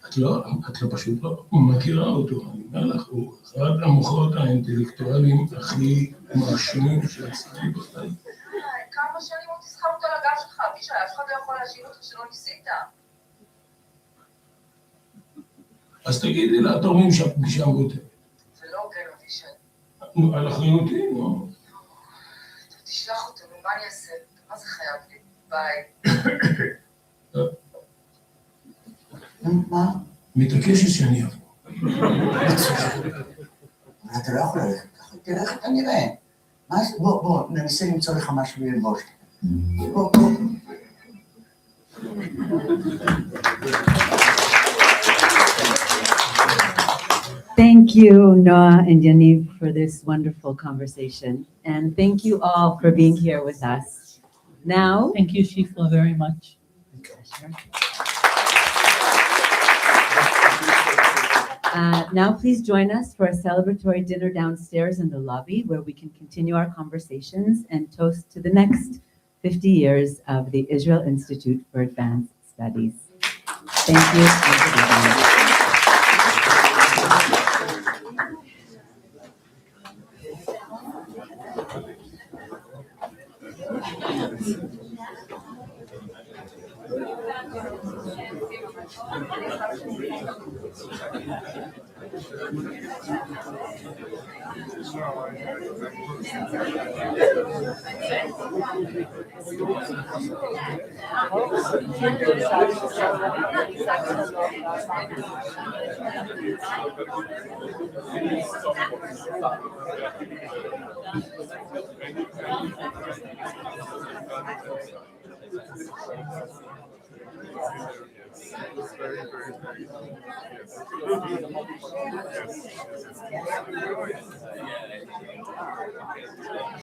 את לא פשוט לא מכירה אותו, אני אומר לך, הוא אחד המוחות האינטלקטואליים הכי מרשימים שיצאתי בחיים. כמה שנים עוד תסחר אותו על הגב שלך, אבישי, אף אחד לא יכול להשאיר אותך שלא ניסית. אז תגידי לתורמים שהפגישה מותרת. זה לא הוגן, אבישי. על אחריותי, לא. תשלח אותו, מה אני אעשה? מה זה חייב לי? ביי. מה? מתעקשת שאני אבוא. אבל אתה לא יכול ללכת ככה, תראה איך אתה נראה. בוא, ננסה למצוא לך משהו ללבוש. בוא. Thank you, Noah and Yaniv, for this wonderful conversation. And thank you all for being here with us. Now, thank you, Shifra, very much. Now, please join us for a celebratory dinner downstairs in the lobby where we can continue our conversations and toast to the next 50 years of the Israel Institute for Advanced Studies. Thank you. Very, very